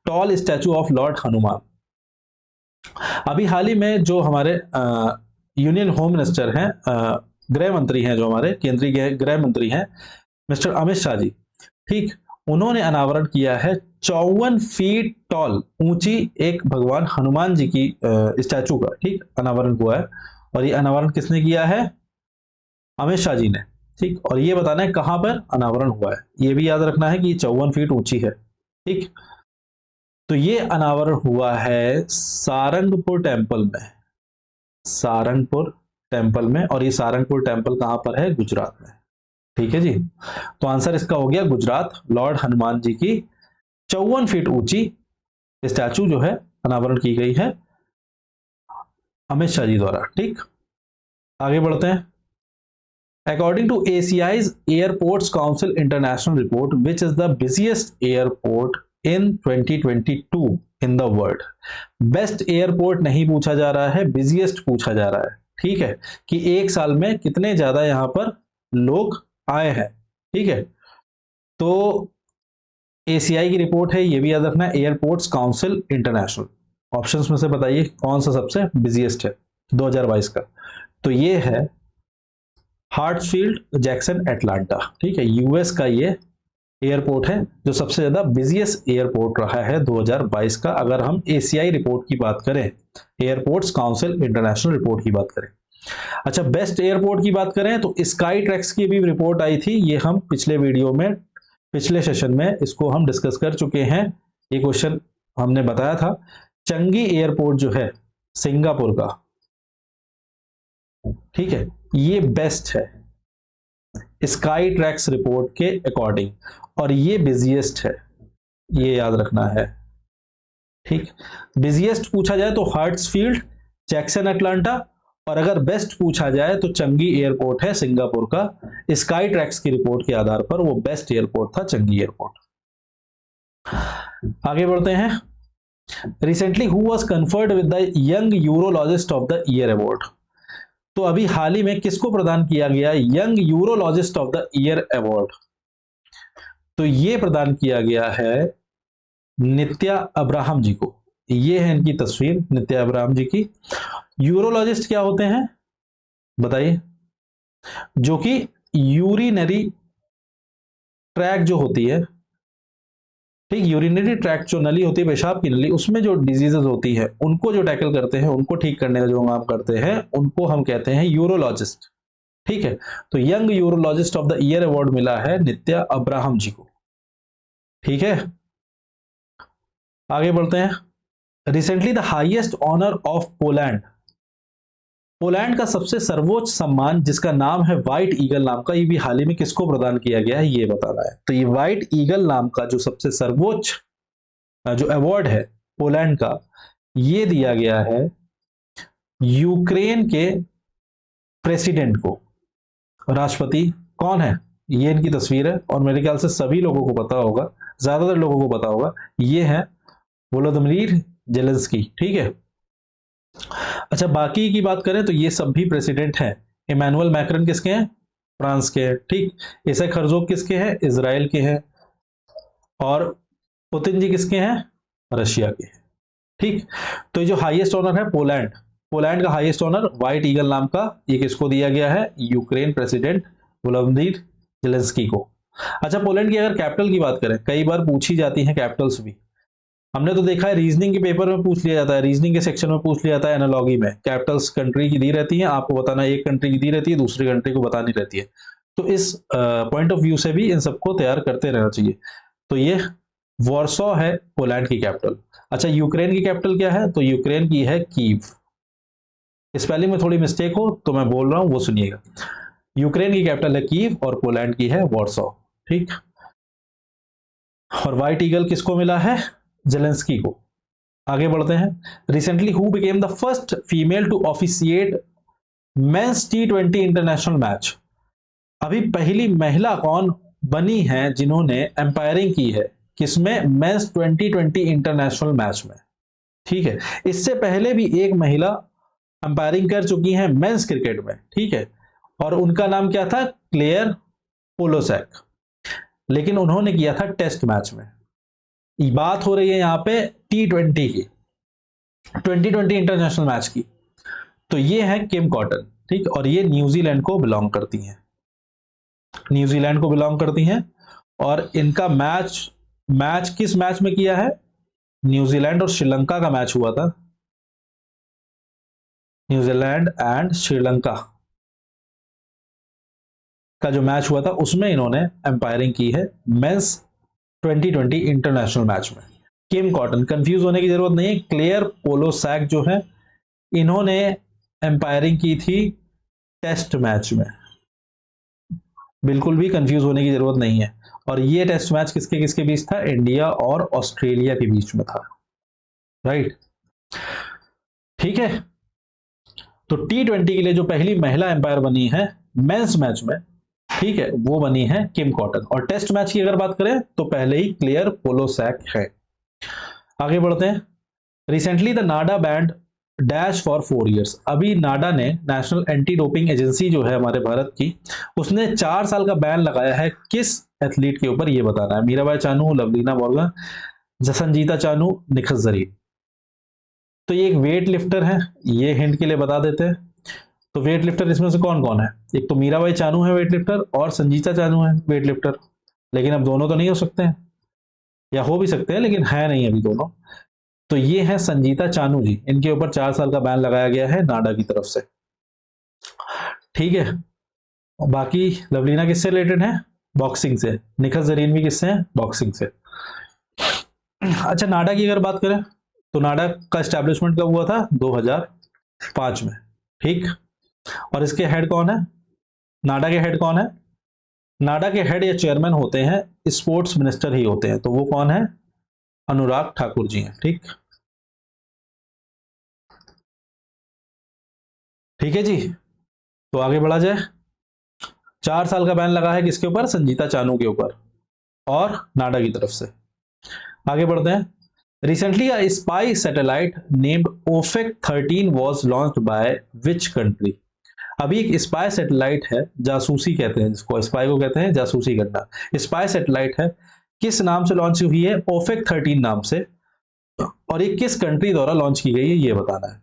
tall statue of Lord Hanuman. अभी हाल ही में जो हमारे यूनियन होम मिनिस्टर हैं, गृह मंत्री हैं, जो हमारे केंद्रीय गृह मंत्री हैं मिस्टर अमित शाह जी, ठीक, उन्होंने अनावरण किया है 54 फीट टॉल ऊंची एक भगवान हनुमान जी की स्टैचू का। ठीक, अनावरण हुआ है, और ये अनावरण किसने किया है? अमित शाह जी ने। ठीक, और ये बताना है कहां पर अनावरण हुआ है, ये भी याद रखना है कि 54 फीट ऊंची है। ठीक, तो ये अनावरण हुआ है सारंगपुर टेम्पल में, सारंगपुर टेम्पल में, और ये सारंगपुर टेम्पल कहां पर है? गुजरात में। ठीक है जी, तो आंसर इसका हो गया गुजरात। लॉर्ड हनुमान जी की 54 फीट ऊंची स्टैचू जो है अनावरण की गई है अमित शाह जी द्वारा। ठीक, आगे बढ़ते हैं। According to ACI's Airports Council International report, which is the busiest airport in 2022 in the world? Best airport नहीं पूछा जा रहा है, बिजिएस्ट पूछा जा रहा है। ठीक है, कि एक साल में कितने ज्यादा यहां पर लोग आए हैं। ठीक है, तो एसीआई की रिपोर्ट है, ये भी याद रखना है, एयरपोर्ट्स काउंसिल इंटरनेशनल। ऑप्शंस में से बताइए कौन सा सबसे बिजिएस्ट है 2022 का? तो ये है हार्ट्सफील्ड जैक्सन एटलांटा। ठीक है, यूएस का ये एयरपोर्ट है जो सबसे ज्यादा बिजिएस्ट एयरपोर्ट रहा है 2022 का, अगर हम एसीआई रिपोर्ट की बात करें, एयरपोर्ट्स काउंसिल इंटरनेशनल रिपोर्ट की बात करें। अच्छा, बेस्ट एयरपोर्ट की बात करें तो स्काई ट्रैक्स की भी रिपोर्ट आई थी, ये हम पिछले वीडियो में, पिछले सेशन में इसको हम डिस्कस कर चुके हैं। ये क्वेश्चन हमने बताया था। चंगी एयरपोर्ट जो है सिंगापुर का, ठीक है, ये बेस्ट है स्काई ट्रैक्स रिपोर्ट के अकॉर्डिंग, और ये बिजिएस्ट है, ये याद रखना है। ठीक, बिजिएस्ट पूछा जाए तो हार्ट्सफील्ड जैक्सन एटलांटा, और अगर बेस्ट पूछा जाए तो चंगी एयरपोर्ट है सिंगापुर का। स्काई ट्रैक्स की रिपोर्ट के आधार पर वो बेस्ट एयरपोर्ट था चंगी एयरपोर्ट। आगे बढ़ते हैं। Recently who was conferred with the young urologist of the year award? तो अभी हाल ही में किसको प्रदान किया गया young urologist of the year award? तो ये प्रदान किया गया है नित्या अब्राहम जी को। ये है इनकी तस्वीर, नित्या अब्राहम जी की। यूरोलॉजिस्ट क्या होते हैं बताइए? जो कि यूरिनरी ट्रैक जो होती है, ठीक, यूरिनरी ट्रैक जो नली होती है, पेशाब की नली, उसमें जो डिजीजेस होती है उनको जो टैकल करते हैं, उनको ठीक करने का जो काम करते हैं, उनको हम कहते हैं यूरोलॉजिस्ट। ठीक है, तो young urologist of the year award मिला है नित्या अब्राहम जी को। ठीक है, आगे बढ़ते हैं। Recently the highest honour of Poland, Poland का सबसे सर्वोच्च सम्मान जिसका नाम है व्हाइट ईगल नाम का, ये भी हाल ही में किसको प्रदान किया गया है ये बताना है। तो ये व्हाइट ईगल नाम का जो सबसे सर्वोच्च जो अवार्ड है पोलैंड का, ये दिया गया है यूक्रेन के प्रेसिडेंट को, राष्ट्रपति कौन है, ये इनकी तस्वीर है और मेरे ख्याल से सभी लोगों को पता होगा, ज्यादातर लोगों को पता होगा, ये है वोलोदिमीर जेलेंस्की। ठीक है, अच्छा बाकी की बात करें तो ये सब भी प्रेसिडेंट हैं। इमैनुअल मैक्रन किसके हैं, फ्रांस के हैं। ठीक, इसैक हर्जोग किसके हैं, इजराइल के हैं। और पुतिन जी किसके हैं, रशिया के। ठीक, तो ये जो हाईएस्ट ऑनर है पोलैंड, पोलैंड का हाईएस्ट ऑनर व्हाइट ईगल नाम का, ये किसको दिया गया है, यूक्रेन प्रेसिडेंट वोलोदिमीर जेलेंस्की को। अच्छा पोलैंड की अगर कैपिटल की बात करें, कई बार पूछी जाती है कैपिटल्स भी, हमने तो देखा है रीजनिंग के पेपर में पूछ लिया जाता है, रीजनिंग के सेक्शन में पूछ लिया जाता है, एनालॉजी में कैपिटल्स कंट्री की दी रहती है, आपको बताना एक कंट्री की दी रहती है, दूसरी कंट्री को बतानी रहती है। तो इस पॉइंट ऑफ व्यू से भी इन सबको तैयार करते रहना चाहिए। तो ये वॉर्सो है पोलैंड की कैपिटल। अच्छा यूक्रेन की कैपिटल क्या है, तो यूक्रेन की है कीव। स्पेलिंग में थोड़ी मिस्टेक हो तो मैं बोल रहा हूं वो सुनिएगा, यूक्रेन की कैपिटल है कीव और पोलैंड की है वॉर्सो। ठीक, और व्हाइट ईगल किसको मिला है, जेलेंस्की को। आगे बढ़ते हैं, recently who became the first female to officiate men's T20 international match. अभी पहली महिला कौन बनी है जिन्होंने एम्पायरिंग की है, किसमें, मेंस 2020 इंटरनेशनल मैच में। ठीक है, इससे पहले भी एक महिला एम्पायरिंग कर चुकी हैं मेंस क्रिकेट में। ठीक है, और उनका नाम क्या था, क्लेयर पोलोसैक, लेकिन उन्होंने किया था टेस्ट मैच में। बात हो रही है यहां पे T20 की, 2020 इंटरनेशनल मैच की। तो ये है किम कॉटन। ठीक, और ये न्यूजीलैंड को बिलोंग करती हैं, न्यूजीलैंड को बिलोंग करती हैं। और इनका मैच किस मैच में किया है, न्यूजीलैंड और श्रीलंका का मैच हुआ था, न्यूजीलैंड एंड श्रीलंका का जो मैच हुआ था उसमें इन्होंने एम्पायरिंग की है मेंस 2020 इंटरनेशनल मैच में। किम कॉटन, कंफ्यूज होने की जरूरत नहीं है, क्लेयर पोलोसैक जो है इन्होंने एम्पायरिंग की थी टेस्ट मैच में, बिल्कुल भी कंफ्यूज होने की जरूरत नहीं है। और ये टेस्ट मैच किसके किसके बीच था, इंडिया और ऑस्ट्रेलिया के बीच में था। राइट, ठीक है, तो T20 के लिए जो पहली महिला एम्पायर बनी है मेंस मैच में, ठीक है, वो बनी है किम कॉटन। और टेस्ट मैच की अगर बात करें तो पहले ही क्लेयर पोलोसैक है। आगे बढ़ते हैं, recently the Nada band dash for 4 years। अभी नाडा ने, नेशनल एंटी डोपिंग एजेंसी जो है हमारे भारत की, उसने 4 साल का बैन लगाया है किस एथलीट के ऊपर, ये बताना है, मीराबाई चानू, लवलीना बोरगोहेन, संजीता चानू, निखत जरीन। तो ये एक वेट लिफ्टर है, ये हिंट के लिए बता देते हैं। तो वेट लिफ्टर इसमें से कौन कौन है, एक तो मीराबाई चानू है वेट लिफ्टर और संजीता चानू है वेट लिफ्टर, लेकिन अब दोनों तो नहीं हो सकते हैं, या हो भी सकते हैं लेकिन है नहीं अभी दोनों। तो ये है संजीता चानू जी, इनके ऊपर 4 साल का बैन लगाया गया है नाडा की तरफ से। ठीक है, बाकी लवलीना किससे रिलेटेड है, बॉक्सिंग से, निखत जरीन भी किससे है, बॉक्सिंग से। अच्छा नाडा की अगर बात करें तो नाडा का एस्टैब्लिशमेंट कब हुआ था, 2005 में। ठीक, और इसके हेड कौन है, नाडा के हेड कौन है, नाडा के हेड या चेयरमैन होते हैं स्पोर्ट्स मिनिस्टर ही होते हैं, तो वो कौन है, अनुराग ठाकुर जी हैं। ठीक, ठीक है जी, तो आगे बढ़ा जाए। 4 साल का बैन लगा है किसके ऊपर, संजीता चानू के ऊपर और नाडा की तरफ से। आगे बढ़ते हैं, recently a spy satellite named Ofek 13 was launched by which country. अभी एक स्पाई सैटेलाइट है, जासूसी कहते हैं जिसको, स्पाई को कहते हैं जासूसी करना, स्पाई सैटेलाइट है, किस नाम से लॉन्च हुई है, ओफेक 13 नाम से, और ये किस कंट्री द्वारा लॉन्च की गई है ये बताना है।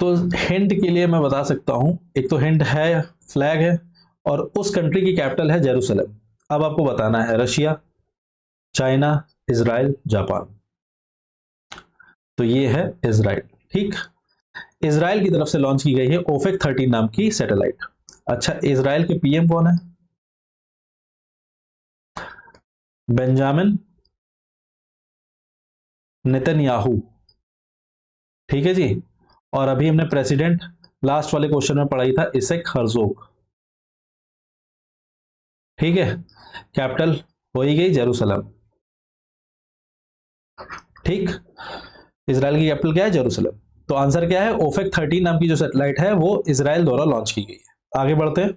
तो हिंट के लिए मैं बता सकता हूं, एक तो हिंट है फ्लैग है और उस कंट्री की कैपिटल है जेरूसलम। अब आपको बताना है रशिया, चाइना, इजराइल, जापान। तो ये है इजराइल। ठीक, इजराइल की तरफ से लॉन्च की गई है ओफेक 13 नाम की सैटेलाइट। अच्छा इजराइल के पीएम कौन है, बेंजामिन नेतन्याहू। ठीक है जी, और अभी हमने प्रेसिडेंट लास्ट वाले क्वेश्चन में पढ़ाई था, इसैक हर्जोग। ठीक है, कैपिटल हो ही गई जेरूसलम। ठीक, इजराइल की कैपिटल क्या है, जेरूसलम। तो आंसर क्या है, ओफेक 13 नाम की जो सैटेलाइट है वो इजराइल द्वारा लॉन्च की गई है। आगे बढ़ते हैं।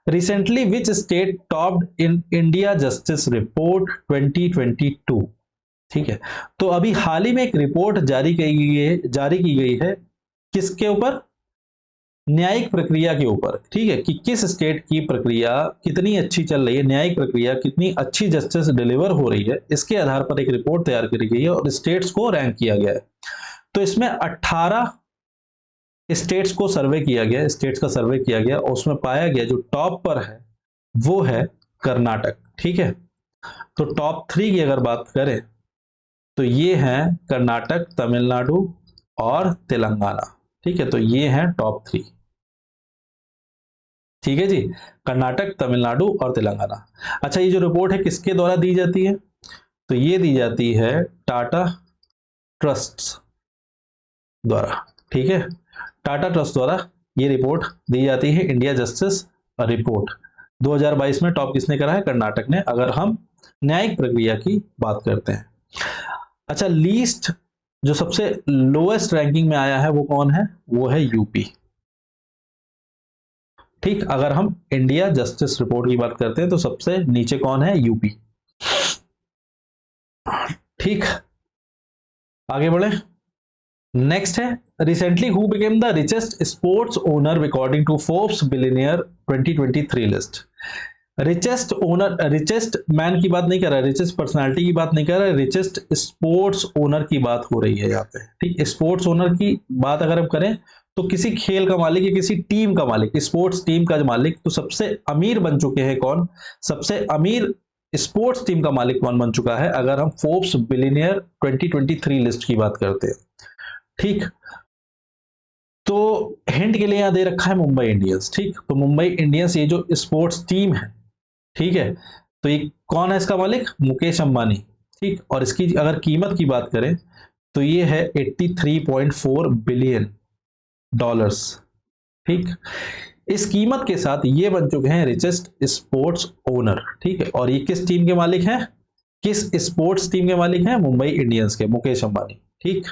Recently which state topped in India justice report 2022। ठीक है, तो अभी हाल ही में एक रिपोर्ट जारी की गई है किसके ऊपर, न्यायिक प्रक्रिया के ऊपर। ठीक है, कि किस स्टेट की प्रक्रिया कितनी अच्छी चल रही है, न्यायिक प्रक्रिया कितनी अच्छी जस्टिस डिलीवर हो रही है, इसके आधार पर एक रिपोर्ट तैयार करी गई है और स्टेट्स को रैंक किया गया है। तो इसमें 18 स्टेट्स को सर्वे किया गया, स्टेट्स का सर्वे किया गया और उसमें पाया गया जो टॉप पर है वो है कर्नाटक। ठीक है, तो टॉप 3 की अगर बात करें तो ये हैं कर्नाटक, तमिलनाडु और तेलंगाना। ठीक है, तो ये हैं टॉप 3। ठीक है जी, कर्नाटक, तमिलनाडु और तेलंगाना। अच्छा, ये जो रिपोर्ट है किसके द्वारा दी जाती है, तो ये दी जाती है टाटा ट्रस्ट द्वारा। ठीक है, टाटा ट्रस्ट द्वारा ये रिपोर्ट दी जाती है, इंडिया जस्टिस रिपोर्ट 2022 में टॉप किसने करा है, कर्नाटक ने, अगर हम न्यायिक प्रक्रिया की बात करते हैं। अच्छा, लीस्ट जो सबसे लोएस्ट रैंकिंग में आया है वो कौन है, वो है यूपी। ठीक, अगर हम इंडिया जस्टिस रिपोर्ट की बात करते हैं तो सबसे नीचे कौन है, यूपी। ठीक, आगे बढ़े। नेक्स्ट है, recently who became the richest sports owner according to Forbes billionaire 2023 list. Richest owner, richest man की बात नहीं कर रहा है, रिचेस्ट पर्सनालिटी की बात नहीं कर रहा है, रिचेस्ट स्पोर्ट्स ओनर की बात हो रही है यहाँ पे। ठीक, स्पोर्ट्स ओनर की बात अगर हम करें तो किसी खेल का मालिक या किसी टीम का मालिक, स्पोर्ट्स टीम का मालिक, तो सबसे अमीर बन चुके हैं कौन, सबसे अमीर स्पोर्ट्स टीम का मालिक कौन बन चुका है, अगर हम फोर्ब्स बिलियनियर 2023 लिस्ट की बात करते हैं। ठीक, तो हिंट के लिए यहां दे रखा है मुंबई इंडियंस। ठीक, तो मुंबई इंडियंस ये जो स्पोर्ट्स टीम है, ठीक है, तो ये कौन है इसका मालिक, मुकेश अंबानी। ठीक, और इसकी अगर कीमत की बात करें तो ये है 83.4 बिलियन डॉलर्स। ठीक, इस कीमत के साथ ये बन चुके हैं रिचेस्ट स्पोर्ट्स ओनर। ठीक है, और ये किस टीम के मालिक हैं, किस स्पोर्ट्स टीम के मालिक हैं, मुंबई इंडियंस के, मुकेश अंबानी। ठीक,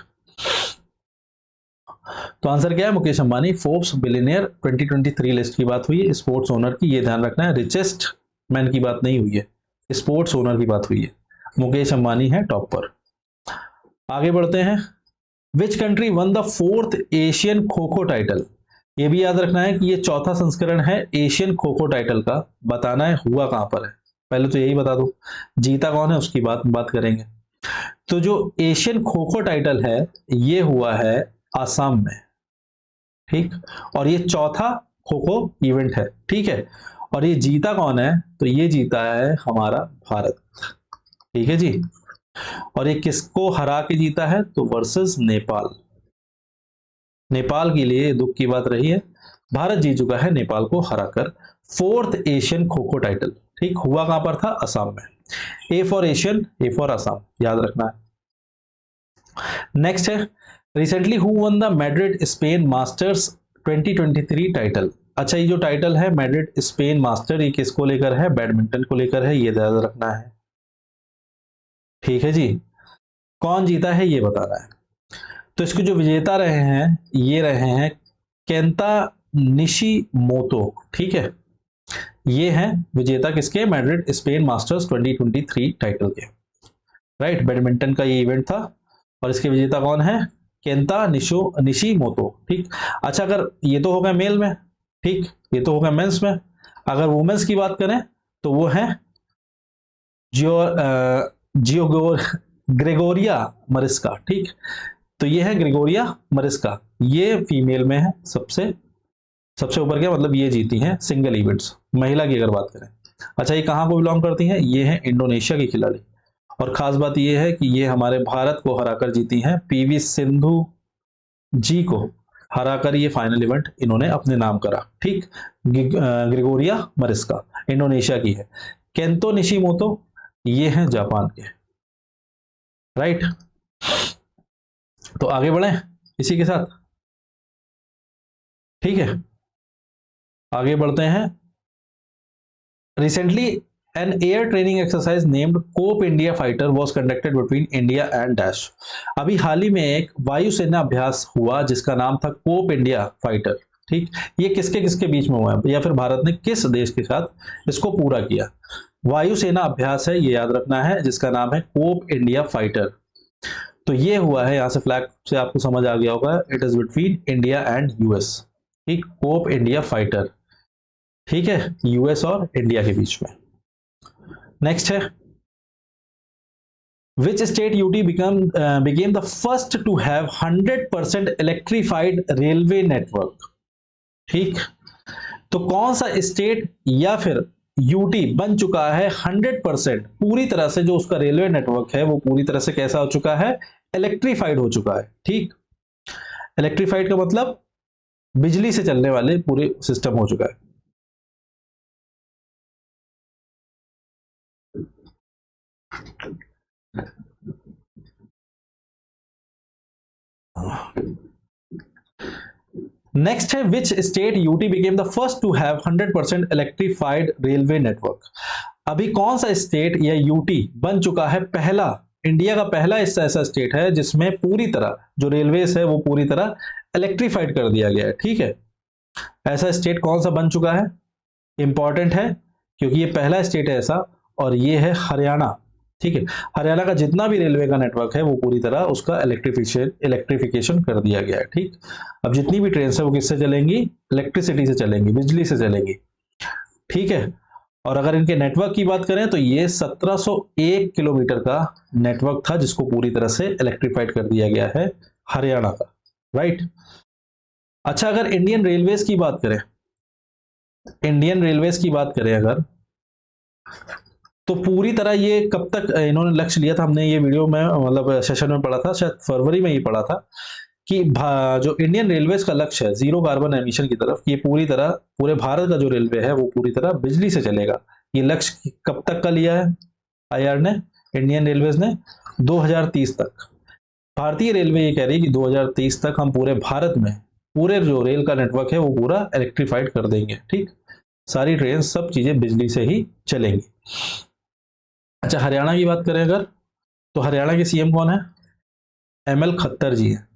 तो आंसर क्या है, Mukesh Ambani. Forbes billionaire 2023 list की बात हुई है स्पोर्ट्स ओनर की, ये ध्यान रखना है, रिचेस्ट मैन की बात नहीं हुई है, स्पोर्ट्स ओनर की बात हुई है, मुकेश अंबानी है टॉप पर। आगे बढ़ते हैं। Which country one the 4th Asian kho kho title. ये भी याद रखना है कि ये चौथा संस्करण है एशियन खो खो टाइटल का, बताना है हुआ कहां पर है, पहले तो यही बता दो, जीता कौन है उसकी बात करेंगे। तो जो एशियन खो खो टाइटल है ये हुआ है आसाम में। ठीक, और ये चौथा खो खो इवेंट है। ठीक है, और ये जीता कौन है, तो ये जीता है हमारा भारत। ठीक है जी, और ये किसको हरा के जीता है, तो वर्सेस नेपाल। नेपाल के लिए दुख की बात रही है, भारत जीत चुका है नेपाल को हराकर 4th Asian kho kho title. ठीक, हुआ कहां पर था, असम में। A for Asian, A for Assam, याद रखना है। नेक्स्ट है, recently who one the Madrid Spain masters 2023 title. अच्छा, ये जो टाइटल है मैड्रिड स्पेन मास्टर, ये किसको लेकर है, बैडमिंटन को लेकर है, ये याद रखना है। ठीक है जी, कौन जीता है ये बताना है। तो इसके जो विजेता रहे हैं ये रहे हैं केंता निशिमोतो। ठीक है, ये हैं विजेता किसके, मैड्रिड स्पेन मास्टर्स 2023 टाइटल के। राइट, बैडमिंटन का ये इवेंट था और इसके विजेता कौन है, केंता निशिमोतो। ठीक, अच्छा, अगर ये तो हो गया मेल में, ठीक, ये तो हो गया मेंस में, अगर वुमेन्स की बात करें तो वो है जियो ग्रेगोरिया मरिस्का। ठीक, तो ये है ग्रेगोरिया मरिस्का, ये फीमेल में है, सबसे ऊपर क्या मतलब, ये जीती हैं सिंगल इवेंट्स, महिला की अगर बात करें। अच्छा, ये कहां को बिलोंग करती हैं, ये है इंडोनेशिया की खिलाड़ी, और खास बात ये है कि ये हमारे भारत को हराकर जीती हैं, पीवी सिंधु जी को हराकर ये फाइनल इवेंट इन्होंने अपने नाम करा। ठीक, ग्रेगोरिया मरिस्का इंडोनेशिया की है, केंतो निशिमोतो ये हैं जापान के। राइट, तो आगे बढ़े इसी के साथ। ठीक है, आगे बढ़ते हैं। Recently An air training exercise named Cope India Fighter was conducted between India and Dash. अभी हाल ही में एक वायुसेना अभ्यास हुआ जिसका नाम था कोप इंडिया फाइटर। ठीक, ये किसके किसके बीच में हुआ है या फिर भारत ने किस देश के साथ इसको पूरा किया? वायुसेना अभ्यास है, ये याद रखना है, जिसका नाम है कोप इंडिया फाइटर। तो ये हुआ है, यहां से फ्लैग से आपको समझ आ गया होगा, it is between India and US. ठीक, कोप इंडिया फाइटर, ठीक है, यूएस और इंडिया के बीच में। नेक्स्ट है, which state UT became the first to have 100% electrified railway network? ठीक, तो कौन सा स्टेट या फिर यूटी बन चुका है 100% पूरी तरह से, जो उसका रेलवे नेटवर्क है वो पूरी तरह से कैसा हो चुका है, इलेक्ट्रीफाइड हो चुका है। ठीक, इलेक्ट्रीफाइड का मतलब बिजली से चलने वाले पूरे सिस्टम हो चुका है। नेक्स्ट है, which state UT became the first to have 100% electrified railway network? अभी कौन सा स्टेट या यूटी बन चुका है पहला, इंडिया का पहला ऐसा स्टेट है जिसमें पूरी तरह जो रेलवेज है वो पूरी तरह इलेक्ट्रीफाइड कर दिया गया है। ठीक है, ऐसा स्टेट कौन सा बन चुका है, इंपॉर्टेंट है क्योंकि ये पहला स्टेट है ऐसा, और ये है हरियाणा। ठीक है, हरियाणा का जितना भी रेलवे का नेटवर्क है वो पूरी तरह उसका इलेक्ट्रिफिकेशन कर दिया गया है। ठीक, अब जितनी भी ट्रेन है वो किससे चलेंगी, इलेक्ट्रिसिटी से चलेंगी, बिजली से चलेंगी। ठीक है, और अगर इनके नेटवर्क की बात करें तो ये 1701 किलोमीटर का नेटवर्क था जिसको पूरी तरह से इलेक्ट्रीफाइड कर दिया गया है हरियाणा का। राइट, अच्छा, अगर इंडियन रेलवेज की बात करें, इंडियन रेलवेज की बात करें अगर, तो पूरी तरह ये कब तक इन्होंने लक्ष्य लिया था, हमने ये वीडियो में मतलब सेशन में पढ़ा था, शायद फरवरी में ही पढ़ा था, कि जो इंडियन रेलवेज का लक्ष्य है जीरो कार्बन एमिशन की तरफ, ये पूरी तरह पूरे भारत का जो रेलवे है वो पूरी तरह बिजली से चलेगा। ये लक्ष्य कब तक का लिया है आईआर ने, इंडियन रेलवेज ने, 2030 तक। भारतीय रेलवे ये कह रही है कि 2030 तक हम पूरे भारत में पूरे जो रेल का नेटवर्क है वो पूरा इलेक्ट्रीफाइड कर देंगे। ठीक, सारी ट्रेन सब चीजें बिजली से ही चलेंगी। अच्छा, हरियाणा की बात करें अगर, तो हरियाणा के सीएम कौन है, एमएल खट्टर जी है।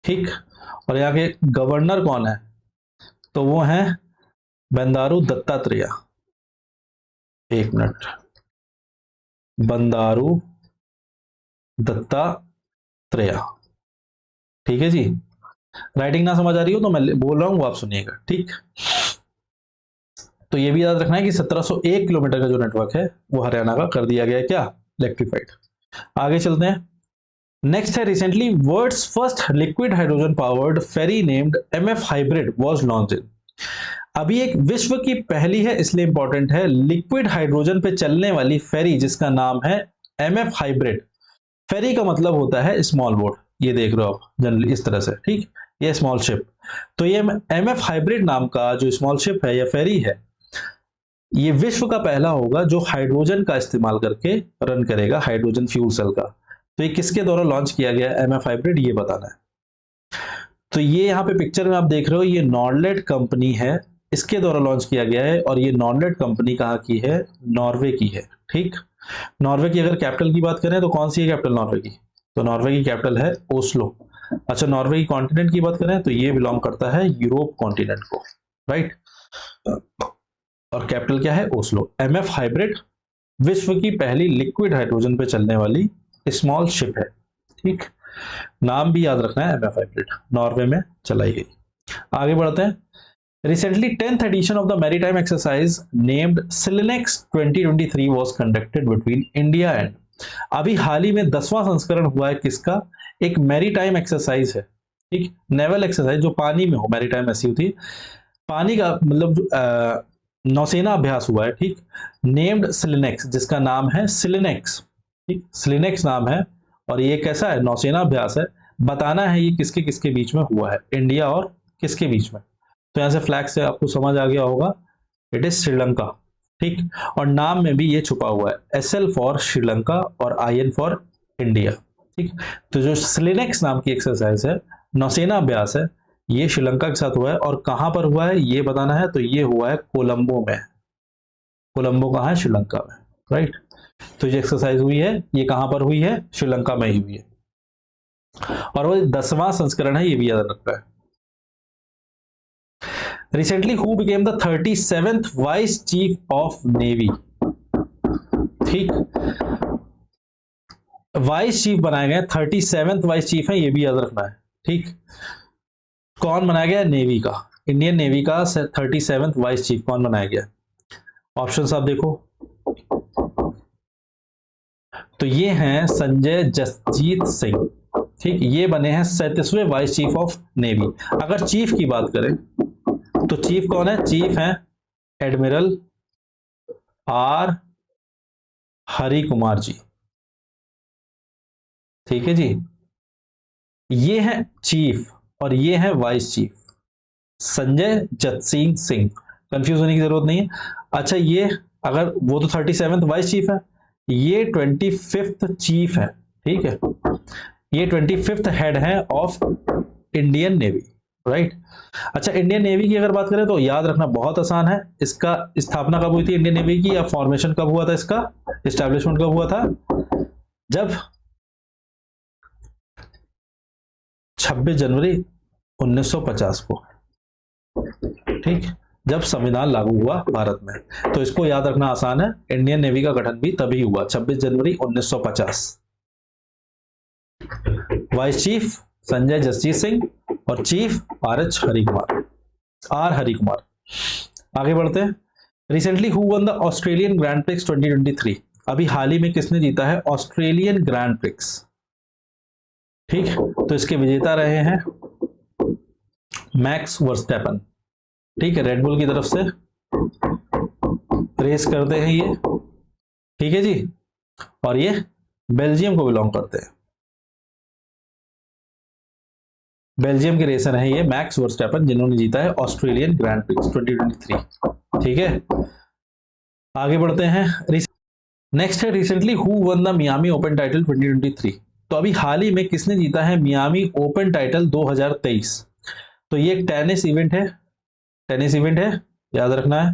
ठीक, और यहाँ के गवर्नर कौन है, तो वो हैं बंडारू दत्तात्रेय। एक मिनट, बंडारू दत्तात्रेय। ठीक है जी, राइटिंग ना समझ आ रही हो तो मैं बोल रहा हूं वो आप सुनिएगा। ठीक, तो ये भी याद रखना है कि 1701 किलोमीटर का जो नेटवर्क है वो हरियाणा का कर दिया गया है क्या, इलेक्ट्रीफाइड। आगे चलते हैं, नेक्स्ट है, recently world's first liquid hydrogen powered ferry named MF hybrid was launched. अभी एक विश्व की पहली है इसलिए इंपॉर्टेंट है, लिक्विड हाइड्रोजन पे चलने वाली फेरी जिसका नाम है एमएफ हाइब्रिड। फेरी का मतलब होता है स्मॉल बोट, ये देख रहे हो आप जनरली इस तरह से। ठीक, ये स्मॉल शिप, तो ये एमएफ हाइब्रिड नाम का जो स्मॉल शिप है या फेरी है, ये विश्व का पहला होगा जो हाइड्रोजन का इस्तेमाल करके रन करेगा, हाइड्रोजन फ्यूल सेल का। तो ये किसके द्वारा लॉन्च किया गया एमएफ हाइब्रिड, ये बताना है। तो ये यहाँ पे पिक्चर में आप देख रहे हो, ये नॉर्लेट कंपनी है, इसके द्वारा लॉन्च किया गया है, और ये नॉर्लेट कंपनी कहाँ की है, नॉर्वे की है। ठीक, नॉर्वे की अगर कैपिटल की बात करें तो कौन सी है कैपिटल नॉर्वे की, तो नॉर्वे की कैपिटल है ओस्लो। अच्छा, नॉर्वे की कॉन्टिनेंट की बात करें तो ये बिलोंग करता है यूरोप कॉन्टिनेंट को। राइट, और कैपिटल क्या है, ओस्लो। एमएफ हाइब्रिड विश्व की पहली लिक्विड हाइड्रोजन पे चलने वाली स्मॉल शिप है। ठीक, नाम भी याद रखना है, एमएफ हाइब्रिड, नॉर्वे में चलाई गई। आगे बढ़ते हैं, recently 10th edition of the maritime exercise named SLINEX 2023 was conducted between India and. अभी हाल ही में 10वां संस्करण हुआ है किसका, एक मैरीटाइम एक्सरसाइज है। ठीक, नेवल एक्सरसाइज जो पानी में हो, मैरीटाइम ऐसी होती है पानी का मतलब नौसेना अभ्यास हुआ है। ठीक, नेम्ड सिलेनेक्स, जिसका नाम है सिलेनेक्स। ठीक, सिलेनेक्स नाम है, और ये कैसा है, नौसेना अभ्यास है। बताना है ये किसके किसके बीच में हुआ है, इंडिया और किसके बीच में। तो यहां से फ्लैग से आपको समझ आ गया होगा, इट इज श्रीलंका। ठीक, और नाम में भी ये छुपा हुआ है, एसएल फॉर श्रीलंका और आईएन फॉर इंडिया। ठीक, तो जो सिलेनेक्स नाम की एक्सरसाइज है, नौसेना अभ्यास है, ये श्रीलंका के साथ हुआ है, और कहां पर हुआ है ये बताना है, तो ये हुआ है कोलंबो में। कोलंबो कहाँ है? श्रीलंका में, राइट। तो ये एक्सरसाइज हुई है, ये कहां पर हुई है? श्रीलंका में ही हुई है, और वो 10वां संस्करण है, ये भी याद रखना है। Recently who became the 37th vice chief of navy? ठीक, वाइस चीफ बनाया गया, 37th वाइस चीफ है, ये भी याद रखना है। ठीक, कौन बनाया गया? नेवी का, इंडियन नेवी का 37th वाइस चीफ कौन बनाया गया? ऑप्शंस आप देखो, तो ये हैं संजय जसजीत सिंह। ठीक, ये बने हैं 37वें वाइस चीफ ऑफ नेवी। अगर चीफ की बात करें तो चीफ कौन है? चीफ है एडमिरल आर हरि कुमार जी। ठीक है जी, ये है चीफ और ये है vice chief, Sanjay Jasjit Singh. Confuse होने की जरूरत नहीं है। अच्छा, ये अगर वो तो 37th वाइस चीफ है, ये 25th चीफ है। ठीक है, ये 25th हेड है ऑफ इंडियन नेवी, राइट। अच्छा, इंडियन नेवी की अगर बात करें तो याद रखना बहुत आसान है। इसका स्थापना कब हुई थी इंडियन नेवी की, या फॉर्मेशन कब हुआ था, इसका एस्टैब्लिशमेंट कब हुआ था? जब 26 जनवरी 1950 को, ठीक, जब संविधान लागू हुआ भारत में। तो इसको याद रखना आसान है, इंडियन नेवी का गठन भी तभी हुआ, 26 जनवरी 1950। वाइस चीफ संजय जसजीत सिंह और चीफ आर हरि कुमार। आगे बढ़ते हैं। Recently who one the Australian grand prix 2023? अभी हाल ही में किसने जीता है ऑस्ट्रेलियन ग्रैंड प्रिक्स? ठीक, तो इसके विजेता रहे हैं मैक्स वर्स्टैपन। ठीक है, रेडबुल की तरफ से रेस करते हैं ये। ठीक है जी, और ये बेल्जियम को बिलोंग करते हैं, बेल्जियम के रेसर हैं ये मैक्स वर्स्टैपन, जिन्होंने जीता है ऑस्ट्रेलियन ग्रैंड प्रिक्स 2023। ठीक है, आगे बढ़ते हैं। नेक्स्ट है recently who one the Miami open title 2023? तो अभी हाल ही में किसने जीता है मियामी ओपन टाइटल 2023? तो ये एक टेनिस इवेंट है, याद रखना है।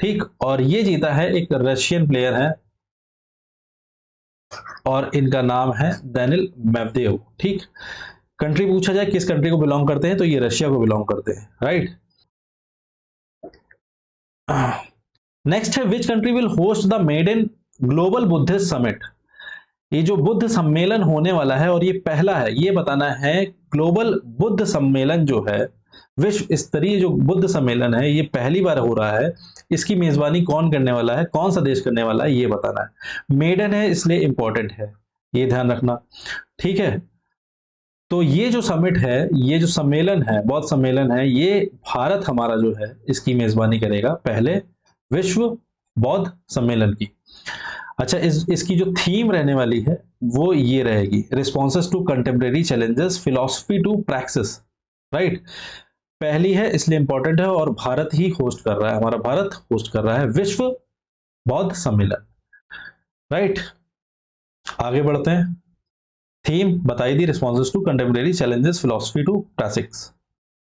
ठीक, और ये जीता है एक रशियन प्लेयर है और इनका नाम है दानिल मेदवेदेव। ठीक, कंट्री पूछा जाए किस कंट्री को बिलोंग करते हैं, तो ये रशिया को बिलोंग करते हैं, राइट। नेक्स्ट है which country will host the maiden global Buddhist summit? ये जो बुद्ध सम्मेलन होने वाला है और ये पहला है, ये बताना है ग्लोबल बुद्ध सम्मेलन जो है, विश्व स्तरीय जो बुद्ध सम्मेलन है, ये पहली बार हो रहा है। इसकी मेजबानी कौन करने वाला है, कौन सा देश करने वाला है, ये बताना है। मेडन है इसलिए इंपॉर्टेंट है, ये ध्यान रखना। ठीक है, तो ये जो समिट है, ये जो सम्मेलन है, बौद्ध सम्मेलन है, ये भारत हमारा जो है इसकी मेजबानी करेगा, पहले विश्व बौद्ध सम्मेलन की। अच्छा, इसकी जो थीम रहने वाली है वो ये रहेगी, responses to contemporary challenges, philosophy to practice, right. पहली है इसलिए इंपॉर्टेंट है, और भारत ही होस्ट कर रहा है, हमारा भारत होस्ट कर रहा है विश्व बौद्ध सम्मेलन, राइट। आगे बढ़ते हैं। थीम बताई दी, responses to contemporary challenges, philosophy to practice.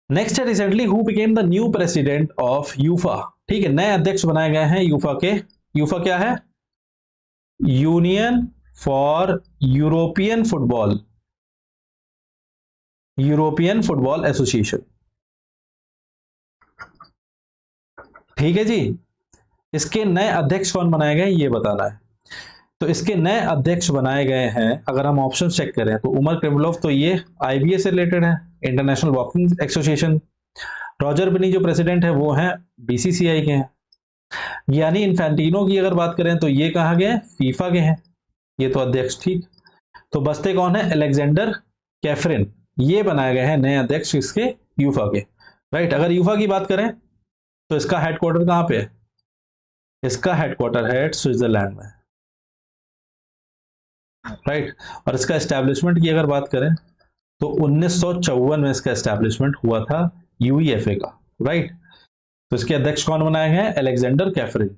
Next है recently who became the new president of UEFA? ठीक है, नए अध्यक्ष बनाए गए हैं यूफा के। यूफा क्या है? Union for European football association. ठीक है जी, इसके नए अध्यक्ष कौन बनाए गए ये बताना है। तो इसके नए अध्यक्ष बनाए गए हैं, अगर हम ऑप्शन चेक करें तो उमर क्रिमलोव, तो ये आईबीए से रिलेटेड है, इंटरनेशनल बॉक्सिंग एसोसिएशन। रॉजर बिनी जो प्रेसिडेंट है वो हैं बीसीसीआई के हैं। गियानी इन्फेंटिनो की अगर बात करें तो ये कहाँ गए? फीफा के हैं, ये तो अध्यक्ष। ठीक, तो बचते कौन है? अलेक्जेंडर कैफरिन, ये बनाए गए हैं नए अध्यक्ष इसके यूफा के, राइट। अगर यूफा की बात करें तो इसका हेडक्वार्टर कहां पे है? इसका हेडक्वार्टर है स्विट्जरलैंड में, राइट। और इसका एस्टैब्लिशमेंट की अगर बात करें तो 1954 में इसका एस्टैब्लिशमेंट हुआ था यूईएफए का, राइट। तो इसके अध्यक्ष कौन बनाए गए हैं? अलेक्जेंडर कैफरिन।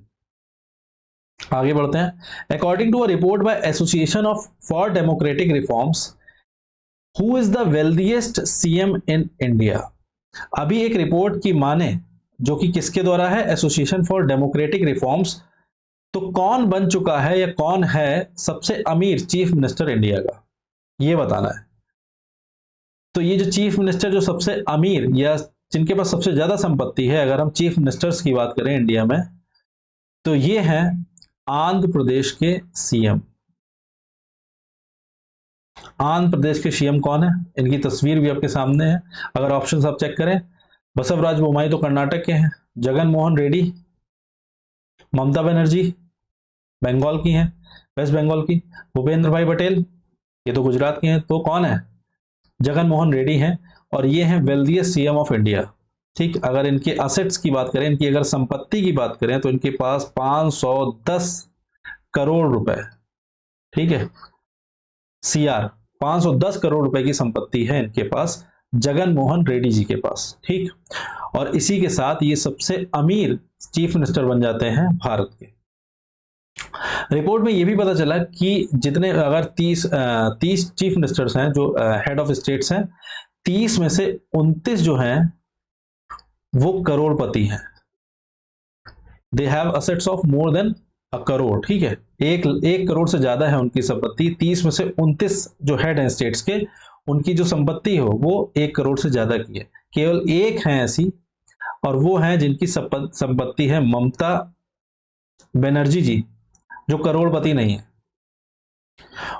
आगे बढ़ते हैं। According to a report by association of for democratic reforms, who is the wealthiest CM in India? अभी एक रिपोर्ट की माने, जो कि किसके द्वारा है? एसोसिएशन फॉर डेमोक्रेटिक रिफॉर्म्स तो कौन बन चुका है या कौन है सबसे अमीर चीफ मिनिस्टर इंडिया का, ये बताना है। तो ये जो चीफ मिनिस्टर जो सबसे अमीर या जिनके पास सबसे ज्यादा संपत्ति है, अगर हम चीफ मिनिस्टर्स की बात करें इंडिया में, तो ये हैं आंध्र प्रदेश के सीएम। आंध्र प्रदेश के सीएम कौन है, इनकी तस्वीर भी आपके सामने है। अगर ऑप्शंस आप चेक करें, बसवराज बोम्मई तो कर्नाटक के हैं, जगन मोहन रेड्डी, ममता बनर्जी बंगाल की हैं, वेस्ट बंगाल की, भूपेंद्र भाई पटेल ये तो गुजरात के हैं। तो कौन है, जगन मोहन रेड्डी हैं, और ये हैं वेल्दिएस्ट सीएम ऑफ इंडिया। ठीक, अगर इनके असेट्स की बात करें, इनकी अगर संपत्ति की बात करें, तो इनके पास 510 करोड़ रुपए, ठीक है, सीआर 510 करोड़ रुपए की संपत्ति है इनके पास, जगन मोहन रेड्डी जी के पास। ठीक, और इसी के साथ ये सबसे अमीर चीफ मिनिस्टर बन जाते हैं भारत के। रिपोर्ट में ये भी पता चला कि जितने अगर 30 चीफ मिनिस्टर्स हैं जो हेड ऑफ स्टेट्स हैं, 30 में से 29 जो हैं वो करोड़पति हैं। They have assets of more than a crore. ठीक है, एक करोड़ से ज्यादा है उनकी संपत्ति। 30 में से 29 जो हेड हैं स्टेट्स के, उनकी जो संपत्ति हो वो 1 करोड़ से ज्यादा की है। केवल एक है ऐसी, और वो है जिनकी संपत्ति है ममता बनर्जी जी, जो करोड़पति नहीं है।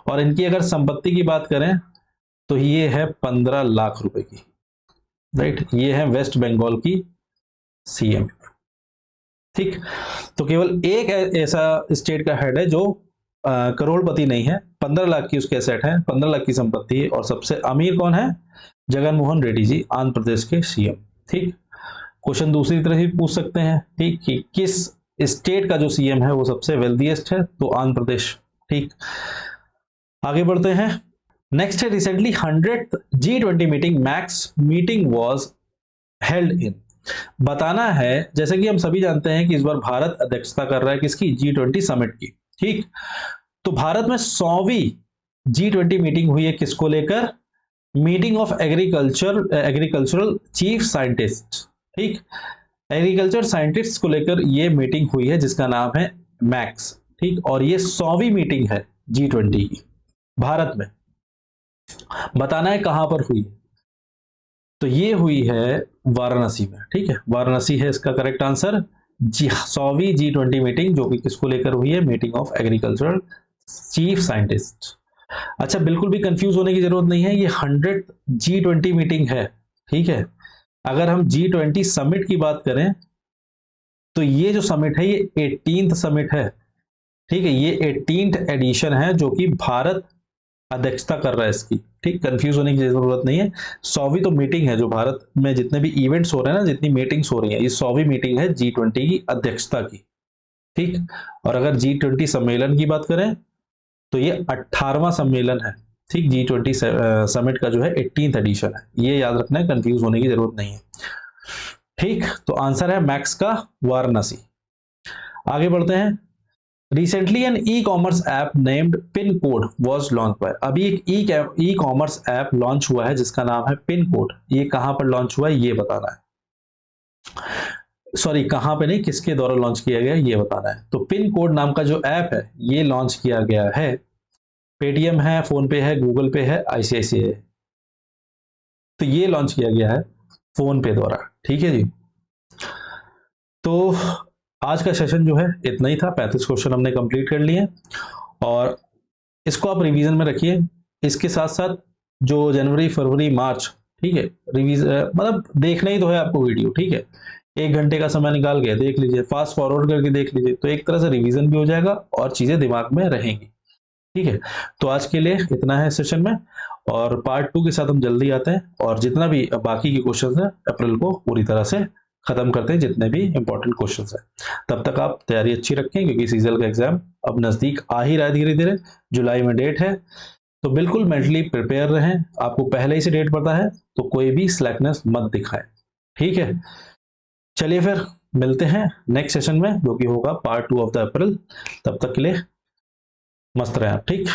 और इनकी अगर संपत्ति की बात करें तो ये है 15 लाख रुपए की। राइट, ये है वेस्ट बंगाल की सीएम। ठीक, तो केवल एक ऐसा स्टेट का हेड है जो करोड़पति नहीं है, 15 लाख की उसके एसेट है, 15 लाख की संपत्ति है, और सबसे अमीर कौन है, जगन मोहन रेड्डी जी, आंध्र प्रदेश के सीएम। ठीक, क्वेश्चन दूसरी तरह भी पूछ सकते हैं, ठीक, कि किस स्टेट का जो सीएम है वो सबसे वेल्दीएस्ट है, तो आंध्र प्रदेश। ठीक, आगे बढ़ते हैं। नेक्स्ट है, recently 100th G20 meeting max meeting was held in. बताना है, जैसे कि हम सभी जानते हैं कि इस बार भारत अध्यक्षता कर रहा है किसकी, G20 समिट की। ठीक, तो भारत में 100वीं G20 मीटिंग हुई है, किसको लेकर, meeting of agricultural chief scientist. ठीक, एग्रीकल्चर साइंटिस्ट को लेकर ये मीटिंग हुई है जिसका नाम है मैक्स। ठीक, और ये 100वीं मीटिंग है G20 की भारत में। बताना है कहां पर हुई, तो ये हुई है वाराणसी में। ठीक है, वाराणसी है इसका करेक्ट आंसर। 100वीं G20 मीटिंग जो कि किसको लेकर हुई है, meeting of agricultural chief scientist. अच्छा, बिल्कुल भी कंफ्यूज होने की जरूरत नहीं है, ये 100th G20 मीटिंग है। ठीक है, अगर हम G20 समिट की बात करें तो ये जो समिट है ये 18th समिट है। ठीक है, ये 18th एडिशन है जो कि भारत अध्यक्षता कर रहा है इसकी। ठीक, कंफ्यूज होने की जरूरत नहीं है। 100वीं तो मीटिंग है जो भारत में जितने भी इवेंट्स हो रहे हैं ना, जितनी मीटिंग्स हो रही हैं, ये 100वीं मीटिंग है G20 की अध्यक्षता की। ठीक, और अगर G20 सम्मेलन की बात करें तो ये 18वां सम्मेलन है। ठीक, G20 समिट का जो है 18th एडिशन है, ये याद रखना है, कंफ्यूज होने की जरूरत नहीं है। ठीक, तो आंसर है मैक्स का वाराणसी। आगे बढ़ते हैं। Recently an e commerce app named pin code was launched by. अभी एक ई कॉमर्स ऐप लॉन्च हुआ है जिसका नाम है पिन कोड। ये कहां पर लॉन्च हुआ है ये बताना है, सॉरी कहां पे नहीं, किसके द्वारा लॉन्च किया गया ये बताना है। तो पिन कोड नाम का जो ऐप है ये लॉन्च किया गया है, पेटीएम है, फोन पे है, गूगल पे है, आईसीआईसीआई है, तो ये लॉन्च किया गया है फोन पे द्वारा। ठीक है जी, तो आज का सेशन जो है इतना ही था। 35 क्वेश्चन हमने कंप्लीट कर लिए, और इसको आप रिवीजन में रखिए। इसके साथ साथ जो जनवरी फरवरी मार्च, ठीक है, मतलब देखना ही तो है आपको वीडियो। ठीक है, 1 घंटे का समय निकाल के देख लीजिए, फास्ट फॉरवर्ड करके देख लीजिए, तो एक तरह से रिवीजन भी हो जाएगा और चीजें दिमाग में रहेंगी। ठीक है, तो आज के लिए इतना है सेशन में, और पार्ट 2 के साथ हम जल्दी आते हैं, और जितना भी बाकी के क्वेश्चन है अप्रैल को पूरी तरह से खत्म करते हैं, जितने भी इंपॉर्टेंट क्वेश्चंस हैं। तब तक आप तैयारी अच्छी रखें, क्योंकि सीजल का एग्जाम अब नजदीक आ ही रहा है धीरे धीरे। जुलाई में डेट है, तो बिल्कुल मेंटली प्रिपेयर रहें। आपको पहले ही से डेट पता है तो कोई भी स्लैकनेस मत दिखाएं। ठीक है, चलिए फिर मिलते हैं नेक्स्ट सेशन में, जो कि होगा पार्ट 2 ऑफ द अप्रैल। तब तक के लिए मस्त रहें आप। ठीक।